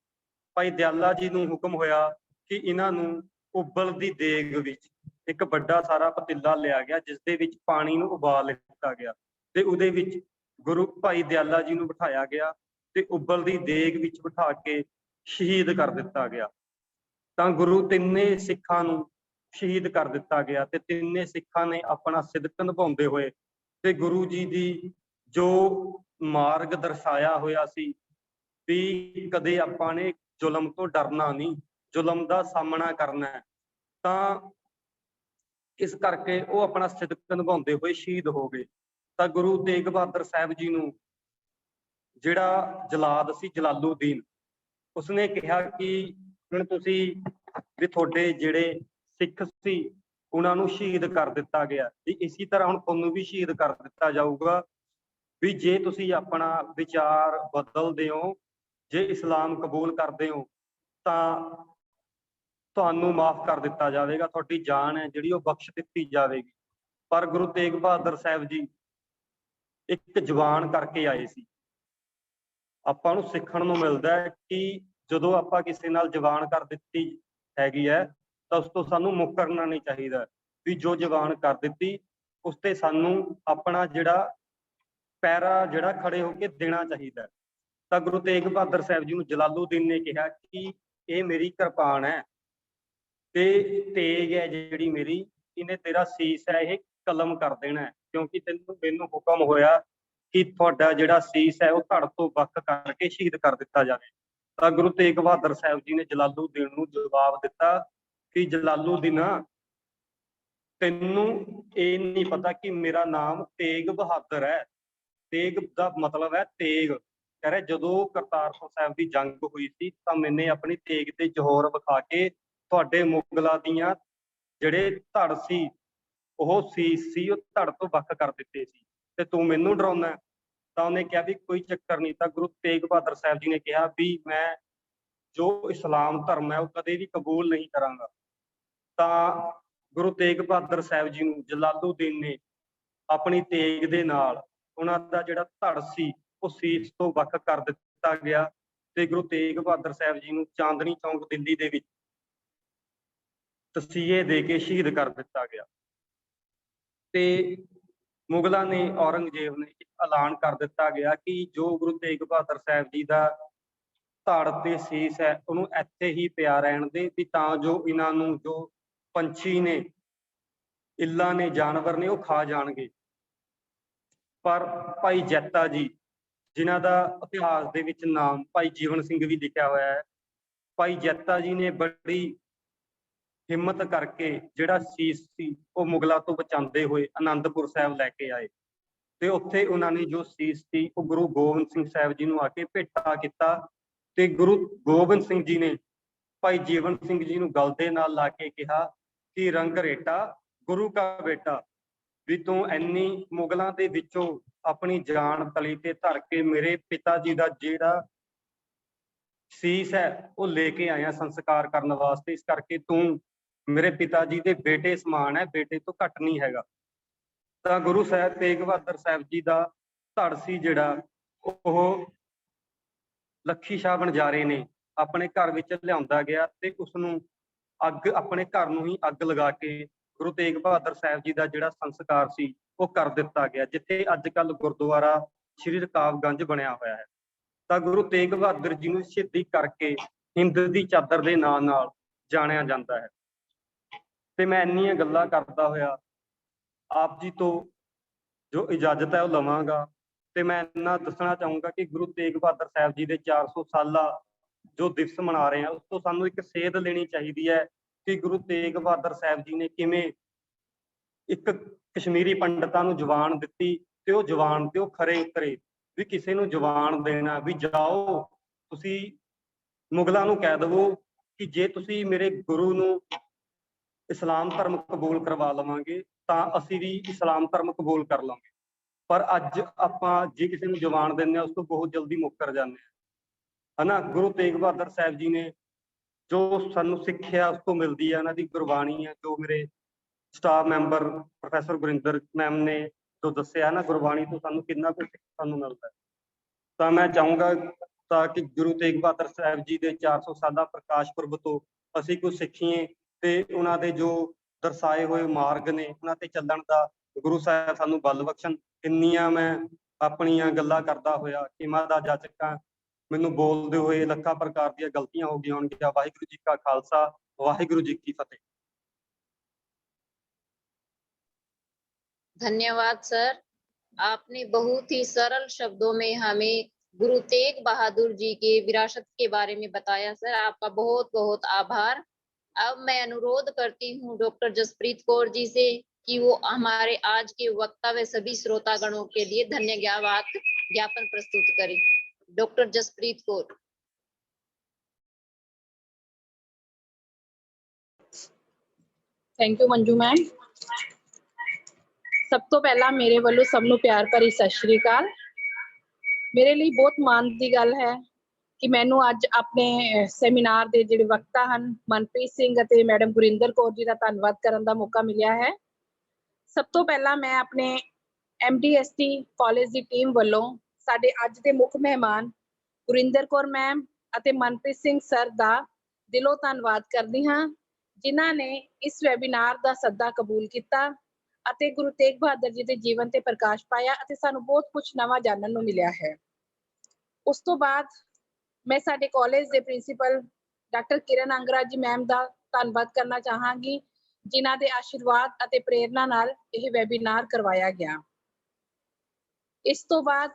ਭਾਈ ਦਿਆਲਾ ਜੀ ਨੂੰ ਹੁਕਮ ਹੋਇਆ ਕਿ ਇਹਨਾਂ ਨੂੰ ਉਬਲਦੀ ਦੇਗ ਵਿੱਚ ਇੱਕ ਵੱਡਾ ਸਾਰਾ ਪਤੀਲਾ ਲਿਆ ਗਿਆ, ਜਿਸ ਦੇ ਵਿੱਚ ਪਾਣੀ ਨੂੰ ਉਬਾਲ ਦਿੱਤਾ ਗਿਆ ਤੇ ਉਹਦੇ ਵਿੱਚ ਗੁਰੂ ਭਾਈ ਦਿਆਲਾ ਜੀ ਨੂੰ ਬਿਠਾਇਆ ਗਿਆ ਤੇ ਉਬਲਦੀ ਦੇਗ ਵਿੱਚ ਬਿਠਾ ਕੇ ਸ਼ਹੀਦ ਕਰ ਦਿੱਤਾ ਗਿਆ। ਤਾਂ ਗੁਰੂ ਤਿੰਨੇ ਸਿੱਖਾਂ ਨੂੰ ਸ਼ਹੀਦ ਕਰ ਦਿੱਤਾ ਗਿਆ ਤੇ ਤਿੰਨੇ ਸਿੱਖਾਂ ਨੇ ਆਪਣਾ ਸਿਦਕ ਨਿਭਾਉਂਦੇ ਹੋਏ ਤੇ ਗੁਰੂ ਜੀ ਦੀ ਜੋ ਮਾਰਗ ਦਰਸਾਇਆ ਹੋਇਆ ਸੀ ਵੀ ਕਦੇ ਆਪਾਂ ਨੇ ਜ਼ੁਲਮ ਤੋਂ ਡਰਨਾ ਨਹੀਂ, ਜ਼ੁਲਮ ਦਾ ਸਾਹਮਣਾ ਕਰਨਾ ਹੈ, ਤਾਂ ਇਸ ਕਰਕੇ ਉਹ ਆਪਣਾ ਸਿਦਕ ਨਿਭਾਉਂਦੇ ਹੋਏ ਸ਼ਹੀਦ ਹੋ ਗਏ। ਤਾਂ ਗੁਰੂ ਤੇਗ ਬਹਾਦਰ ਸਾਹਿਬ ਜੀ ਨੂੰ ਜਿਹੜਾ ਜਲਾਦ ਸੀ ਜਲਾਲੂਦੀਨ, ਉਸਨੇ ਕਿਹਾ ਕਿ ਹੁਣ ਤੁਸੀਂ ਵੀ ਤੁਹਾਡੇ ਜਿਹੜੇ ਸਿੱਖ ਸੀ ਉਹਨਾਂ ਨੂੰ ਸ਼ਹੀਦ ਕਰ ਦਿੱਤਾ ਗਿਆ, ਵੀ ਇਸੇ ਤਰ੍ਹਾਂ ਹੁਣ ਤੁਹਾਨੂੰ ਵੀ ਸ਼ਹੀਦ ਕਰ ਦਿੱਤਾ ਜਾਊਗਾ, ਵੀ ਜੇ ਤੁਸੀਂ ਆਪਣਾ ਵਿਚਾਰ ਬਦਲਦੇ ਹੋ, ਜੇ ਇਸਲਾਮ ਕਬੂਲ ਕਰਦੇ ਹੋ ਤਾਂ ਤੁਹਾਨੂੰ ਮਾਫ ਕਰ ਦਿੱਤਾ ਜਾਵੇਗਾ, ਤੁਹਾਡੀ ਜਾਨ ਹੈ ਜਿਹੜੀ ਉਹ ਬਖਸ਼ ਦਿੱਤੀ ਜਾਵੇਗੀ। ਪਰ ਗੁਰੂ ਤੇਗ ਬਹਾਦਰ ਸਾਹਿਬ ਜੀ ਇੱਕ ਜਵਾਨ ਕਰਕੇ ਆਏ ਸੀ। ਆਪਾਂ ਨੂੰ ਸਿੱਖਣ ਨੂੰ ਮਿਲਦਾ ਹੈ ਕਿ ਜਦੋਂ ਆਪਾਂ ਕਿਸੇ ਨਾਲ ਜਵਾਨ ਕਰ ਦਿੱਤੀ ਹੈਗੀ ਹੈ ਤਾਂ ਉਸ ਤੋਂ ਸਾਨੂੰ ਮੁਕਰਨਾ ਨਹੀਂ ਚਾਹੀਦਾ, ਵੀ ਜੋ ਜਵਾਨ ਕਰ ਦਿੱਤੀ ਉਸ ਤੇ ਸਾਨੂੰ ਆਪਣਾ ਜਿਹੜਾ ਪੈਰਾ ਜਿਹੜਾ ਖੜੇ ਹੋ ਕੇ ਦੇਣਾ ਚਾਹੀਦਾ। ਤਾਂ ਗੁਰੂ ਤੇਗ ਬਹਾਦਰ ਸਾਹਿਬ ਜੀ ਨੂੰ ਜਲਾਲੂਦੀਨ ਨੇ ਕਿਹਾ ਕਿ ਇਹ ਮੇਰੀ ਕਿਰਪਾਨ ਹੈ ਤੇ ਤੇਗ ਹੈ ਜਿਹੜੀ ਮੇਰੀ, ਇਹਨੇ ਤੇਰਾ ਸੀਸ ਹੈ ਇਹ ਕਲਮ ਕਰ ਦੇਣਾ ਹੈ, ਕਿਉਂਕਿ ਮੈਨੂੰ ਹੁਕਮ ਹੋਇਆ ਕਿ ਤੁਹਾਡਾ ਜਿਹੜਾ ਸੀਸ ਹੈ ਉਹ ਧੜ ਤੋਂ ਵੱਖ ਕਰਕੇ ਸ਼ਹੀਦ ਕਰ ਦਿੱਤਾ ਜਾਵੇ। ਤਾਂ ਗੁਰੂ ਤੇਗ ਬਹਾਦਰ ਸਾਹਿਬ ਜੀ ਨੇ ਜਲਾਲੂਦੀਨ ਨੂੰ ਜਵਾਬ ਦਿੱਤਾ ਕਿ ਜਲਾਲੂਦੀਨ, ਤੈਨੂੰ ਇਹ ਨਹੀਂ ਪਤਾ ਕਿ ਮੇਰਾ ਨਾਮ ਤੇਗ ਬਹਾਦਰ ਹੈ। ਤੇਗ ਦਾ ਮਤਲਬ ਹੈ ਤੇਗ। ਕਹਿ ਰਿਹਾ ਜਦੋਂ ਕਰਤਾਰਪੁਰ ਸਾਹਿਬ ਦੀ ਜੰਗ ਹੋਈ ਸੀ ਤਾਂ ਮੈਨੇ ਆਪਣੀ ਤੇਗ ਤੇ ਜੋਹਰ ਵਿਖਾ ਕੇ ਤੁਹਾਡੇ ਮੁਗਲਾਂ ਦੀਆਂ ਜਿਹੜੇ ਧੜ ਸੀ ਉਹ ਸੀਸ ਸੀ ਉਹ ਧੜ ਤੋਂ ਵੱਖ ਕਰ ਦਿੱਤੇ ਸੀ ਤੇ ਤੂੰ ਮੈਨੂੰ ਡਰਾਉਣਾ। ਤਾਂ ਉਹਨੇ ਕਿਹਾ ਵੀ ਕੋਈ ਚੱਕਰ ਨਹੀਂ। ਤਾਂ ਗੁਰੂ ਤੇਗ ਬਹਾਦਰ ਸਾਹਿਬ ਜੀ ਨੇ ਕਿਹਾ ਵੀ ਮੈਂ ਜੋ ਇਸਲਾਮ ਧਰਮ ਹੈ ਉਹ ਕਦੇ ਵੀ ਕਬੂਲ ਨਹੀਂ ਕਰਾਂਗਾ। ਤਾਂ ਗੁਰੂ ਤੇਗ ਬਹਾਦਰ ਸਾਹਿਬ ਜੀ ਨੂੰ ਜਲਾਲੂਦੀਨ ਨੇ ਆਪਣੀ ਤੇਗ ਦੇ ਨਾਲ ਉਹਨਾਂ ਦਾ ਜਿਹੜਾ ਧੜ ਸੀ ਉਹ ਸੀਸ ਤੋਂ ਵੱਖ ਕਰ ਦਿੱਤਾ ਗਿਆ ਤੇ ਗੁਰੂ ਤੇਗ ਬਹਾਦਰ ਸਾਹਿਬ ਜੀ ਨੂੰ ਚਾਂਦਨੀ ਚੌਂਕ ਦਿੱਲੀ ਦੇ ਵਿੱਚ ਤਸੀਹੇ ਦੇ ਕੇ ਸ਼ਹੀਦ ਕਰ ਦਿੱਤਾ ਗਿਆ। ਤੇ ਮੁਗਲਾਂ ਨੇ, ਔਰੰਗਜ਼ੇਬ ਨੇ ਐਲਾਨ ਕਰ ਦਿੱਤਾ ਗਿਆ ਕਿ ਜੋ ਗੁਰੂ ਤੇਗ ਬਹਾਦਰ ਸਾਹਿਬ ਜੀ ਦਾ ਧੜ ਤੇ ਸੀਸ ਹੈ ਉਹਨੂੰ ਇੱਥੇ ਹੀ ਪਿਆ ਰਹਿਣ ਦੇ, ਵੀ ਤਾਂ ਜੋ ਇਹਨਾਂ ਨੂੰ ਜੋ ਪੰਛੀ ਨੇ, ਇੱਲਾਂ ਨੇ, ਜਾਨਵਰ ਨੇ ਉਹ ਖਾ ਜਾਣਗੇ। ਪਰ ਭਾਈ ਜੈਤਾ ਜੀ, ਜਿਨ੍ਹਾਂ ਦਾ ਇਤਿਹਾਸ ਦੇ ਵਿੱਚ ਨਾਮ ਭਾਈ ਜੀਵਨ ਸਿੰਘ ਵੀ ਲਿਖਿਆ ਹੋਇਆ ਹੈ, ਭਾਈ ਜੈਤਾ ਜੀ ਨੇ ਬੜੀ ਹਿੰਮਤ ਕਰਕੇ ਜਿਹੜਾ ਸੀਸ ਸੀ ਉਹ ਮੁਗਲਾਂ ਤੋਂ ਬਚਾਉਂਦੇ ਹੋਏ ਆਨੰਦਪੁਰ ਸਾਹਿਬ ਲੈ ਕੇ ਆਏ ਤੇ ਉੱਥੇ ਉਹਨਾਂ ਨੇ ਜੋ ਸੀਸ ਸੀ ਉਹ ਗੁਰੂ ਗੋਬਿੰਦ ਸਿੰਘ ਸਾਹਿਬ ਜੀ ਨੂੰ ਆ ਕੇ ਭੇਟਾ ਕੀਤਾ ਤੇ ਗੁਰੂ ਗੋਬਿੰਦ ਸਿੰਘ ਜੀ ਨੇ ਭਾਈ ਜੀਵਨ ਸਿੰਘ ਜੀ ਨੂੰ ਗਲ ਦੇ ਨਾਲ ਲਾ ਕੇ ਕਿਹਾ ਕਿ ਰੰਗ ਰੇਟਾ ਗੁਰੂ ਕਾ ਬੇਟਾ, ਵੀ ਤੂੰ ਇੰਨੀ ਮੁਗਲਾਂ ਦੇ ਵਿੱਚੋਂ ਆਪਣੀ ਜਾਨ ਤਲੀ ਤੇ ਧਰ ਕੇ ਮੇਰੇ ਪਿਤਾ ਜੀ ਦਾ ਜਿਹੜਾ ਸੀਸ ਹੈ ਉਹ ਲੈ ਕੇ ਆਇਆ ਸੰਸਕਾਰ ਕਰਨ ਵਾਸਤੇ, ਇਸ ਕਰਕੇ ਤੂੰ ਮੇਰੇ ਪਿਤਾ ਜੀ ਦੇ ਬੇਟੇ ਸਮਾਨ ਹੈ, ਬੇਟੇ ਤੋਂ ਘੱਟ ਨਹੀਂ ਹੈਗਾ। ਤਾਂ ਗੁਰੂ ਸਾਹਿਬ ਤੇਗ ਬਹਾਦਰ ਸਾਹਿਬ ਜੀ ਦਾ ਧੜ ਸੀ ਜਿਹੜਾ ਉਹ ਲੱਖੀ ਸ਼ਾਹ ਬਣਜਾਰੇ ਨੇ ਆਪਣੇ ਘਰ ਵਿੱਚ ਲਿਆਉਂਦਾ ਗਿਆ ਤੇ ਉਸਨੂੰ ਅੱਗ, ਆਪਣੇ ਘਰ ਨੂੰ ਹੀ ਅੱਗ ਲਗਾ ਕੇ ਗੁਰੂ ਤੇਗ ਬਹਾਦਰ ਸਾਹਿਬ ਜੀ ਦਾ ਜਿਹੜਾ ਸੰਸਕਾਰ ਸੀ ਉਹ ਕਰ ਦਿੱਤਾ ਗਿਆ, ਜਿੱਥੇ ਅੱਜ ਕੱਲ੍ਹ ਗੁਰਦੁਆਰਾ ਸ਼੍ਰੀ ਰਕਾਬਗੰਜ ਬਣਿਆ ਹੋਇਆ ਹੈ। ਤਾਂ ਗੁਰੂ ਤੇਗ ਬਹਾਦਰ ਜੀ ਨੂੰ ਸ਼ਹੀਦੀ ਕਰਕੇ ਹਿੰਦ ਦੀ ਚਾਦਰ ਦੇ ਨਾਂ ਨਾਲ ਜਾਣਿਆ ਜਾਂਦਾ ਹੈ। ਤੇ ਮੈਂ ਇੰਨੀਆਂ ਗੱਲਾਂ ਕਰਦਾ ਹੋਇਆ ਆਪ ਜੀ ਤੋਂ ਜੋ ਇਜਾਜ਼ਤ ਹੈ ਉਹ ਲਵਾਂਗਾ ਤੇ ਮੈਂ ਇੰਨਾ ਦੱਸਣਾ ਚਾਹੂੰਗਾ ਕਿ ਗੁਰੂ ਤੇਗ ਬਹਾਦਰ ਸਾਹਿਬ ਜੀ ਦੇ 400 ਸਾਲਾ ਜੋ ਦਿਵਸ ਮਨਾ ਰਹੇ ਹਾਂ ਉਸ ਤੋਂ ਸਾਨੂੰ ਇੱਕ ਸੇਧ ਲੈਣੀ ਚਾਹੀਦੀ ਹੈ ਕਿ ਗੁਰੂ ਤੇਗ ਬਹਾਦਰ ਸਾਹਿਬ ਜੀ ਨੇ ਕਿਵੇਂ ਇੱਕ ਕਸ਼ਮੀਰੀ ਪੰਡਤਾਂ ਨੂੰ ਜ਼ੁਬਾਨ ਦਿੱਤੀ ਤੇ ਉਹ ਜ਼ੁਬਾਨ ਤੇ ਉਹ ਖਰੇ ਉਤਰੇ, ਵੀ ਕਿਸੇ ਨੂੰ ਜ਼ੁਬਾਨ ਦੇਣਾ ਵੀ ਜਾਓ ਤੁਸੀਂ ਮੁਗਲਾਂ ਨੂੰ ਕਹਿ ਦੇਵੋ ਕਿ ਜੇ ਤੁਸੀਂ ਮੇਰੇ ਗੁਰੂ ਨੂੰ ਇਸਲਾਮ ਧਰਮ ਕਬੂਲ ਕਰਵਾ ਲਵਾਂਗੇ ਤਾਂ ਅਸੀਂ ਵੀ ਇਸਲਾਮ ਧਰਮ ਕਬੂਲ ਕਰ ਲਵਾਂਗੇ। ਪਰ ਅੱਜ ਆਪਾਂ ਜੇ ਕਿਸੇ ਨੂੰ ਜਵਾਨ ਦਿੰਦੇ ਹਾਂ ਉਸ ਤੋਂ ਬਹੁਤ ਜਲਦੀ ਮੁੱਕਰ ਜਾਂਦੇ ਹਾਂ, ਹਨਾ। ਗੁਰੂ ਤੇਗ ਬਹਾਦਰ ਸਾਹਿਬ ਜੀ ਨੇ ਜੋ ਸਾਨੂੰ ਸਿੱਖਿਆ ਉਸ ਤੋਂ ਮਿਲਦੀ ਹੈ, ਉਹਨਾਂ ਦੀ ਗੁਰਬਾਣੀ ਹੈ, ਜੋ ਮੇਰੇ staff member professor Gurinder ma'am ਨੇ ਜੋ ਦੱਸਿਆ ਨਾ, ਗੁਰਬਾਣੀ ਤੋਂ ਸਾਨੂੰ ਕਿੰਨਾ ਕੁਝ ਸਿੱਖਣ ਨੂੰ ਮਿਲਦਾ। ਤਾਂ ਮੈਂ ਚਾਹੂੰਗਾ ਤਾਂ ਕਿ ਗੁਰੂ ਤੇਗ ਬਹਾਦਰ ਸਾਹਿਬ ਜੀ ਦੇ 400 ਸਾਲਾ ਪ੍ਰਕਾਸ਼ ਪੁਰਬ ਤੋਂ ਅਸੀਂ ਕੁਝ ਸਿੱਖੀਏ ਤੇ ਉਹਨਾਂ ਦੇ ਜੋ ਦਰਸਾਏ ਹੋਏ ਮਾਰਗ ਨੇ ਉਹਨਾਂ ਤੇ ਚੱਲਣ ਦਾ ਗੁਰੂ ਸਾਹਿਬ ਸਾਨੂੰ ਬਲ ਬਖਸ਼ਣ। ਇੰਨੀਆਂ ਮੈਂ ਆਪਣੀਆਂ ਗੱਲਾਂ ਕਰਦਾ ਹੋਇਆ ਕਿਮਾਂ ਦਾ ਜਾਚਕਾਂ, ਮੈਨੂੰ ਬੋਲਦੇ ਹੋਏ ਲੱਖਾਂ ਪ੍ਰਕਾਰ ਦੀਆਂ ਗਲਤੀਆਂ ਹੋ ਗਈਆਂ ਹੋਣਗੀਆਂ। ਵਾਹਿਗੁਰੂ ਜੀ ਕਾ ਖਾਲਸਾ, वाहिगुरु जी की फतेह। धन्यवाद सर, आपने बहुत ही सरल शब्दों में हमें गुरु तेग बहादुर जी के विरासत के बारे में बताया। सर आपका बहुत बहुत आभार। अब मैं अनुरोध करती हूँ डॉक्टर जसप्रीत कौर जी से कि वो हमारे आज के वक्ता व सभी श्रोतागणों के लिए धन्यवाद ज्ञापन प्रस्तुत करें। Doctor Jaspreet Kaur. Thank you Manju ma'am. सब तो पहला मेरे वालों सबनों प्यार भरी सत श्री अकाल। मेरे लिए बहुत मान की गल है कि मैनू अज अपने सैमीनार के जिहड़े वक्ता हैं मनप्रीत सिंह अते मैडम गुरिंदर कौर जी का धन्यवाद करने का मौका मिलिया है। सब तो पहला मैं अपने MDST कॉलेज की टीम वालों साडे अज के मुख मेहमान गुरिंदर कौर मैम अते मनप्रीत सिंह सर का दिलों धन्यवाद करदी हाँ, जिन्हां ने इस वैबीनार का सद्दा कबूल किया अते गुरु तेग बहादुर जी के जीवन ते प्रकाश पाया अते सानू बहुत कुछ नवा जानन नू मिलिया है। उस तो बाद मैं साडे कॉलेज के प्रिंसीपल डॉक्टर किरण आंगरा जी मैम का धन्यवाद करना चाहांगी, जिन्हां दे आशीर्वाद अते प्रेरणा नाल यह वैबीनार करवाया गया। इस तो बाद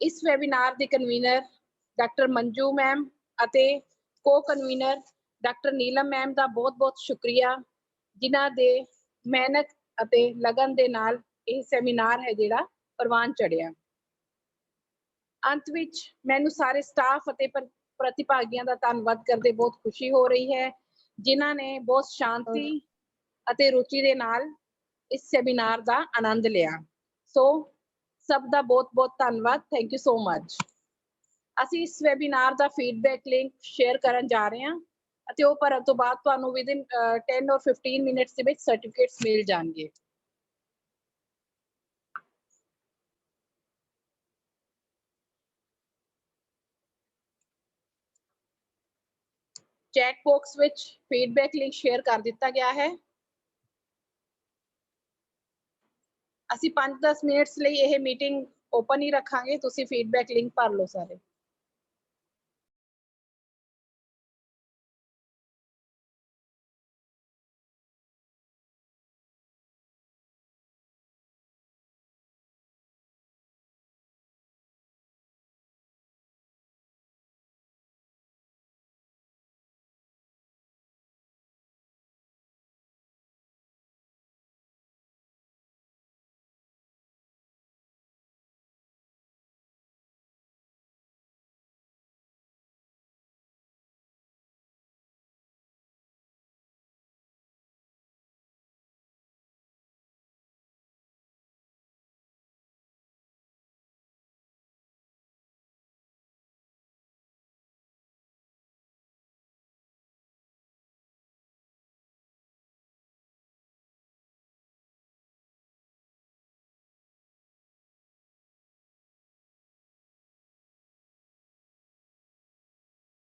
इस वैबीनार की कन्वीनर डॉक्टर मंजू मैम अते को कन्वीनर डॉक्टर नीलम मैम का बहुत बहुत शुक्रिया, जिन्हां दे मेहनत अते लगन दे नाल यह सैमीनार है जिहड़ा परवान चढ़िया। अंत विच मैनू सारे स्टाफ अते प्रतिभागियों का धन्यवाद करते बहुत खुशी हो रही है, जिन्हां ने बहुत शांति अते रुचि दे नाल इस सैमीनार का आनंद लिया। सो सब का बहुत बहुत धन्यवाद। Thank you so much. असी इस वैबीनार का फीडबैक लिंक शेयर करन जा रहे हैं अते वो भरन तो बाद तुहानू विदिन 10 और 15 मिनट्स दे विच सर्टिफिकेट्स मिल जाएंगे। Chat box which feedback link share कर दिता गया है। असी 5-10 मिनट्स लिए यह मीटिंग ओपन ही रखांगे, तुसी फीडबैक लिंक भर लो सारे।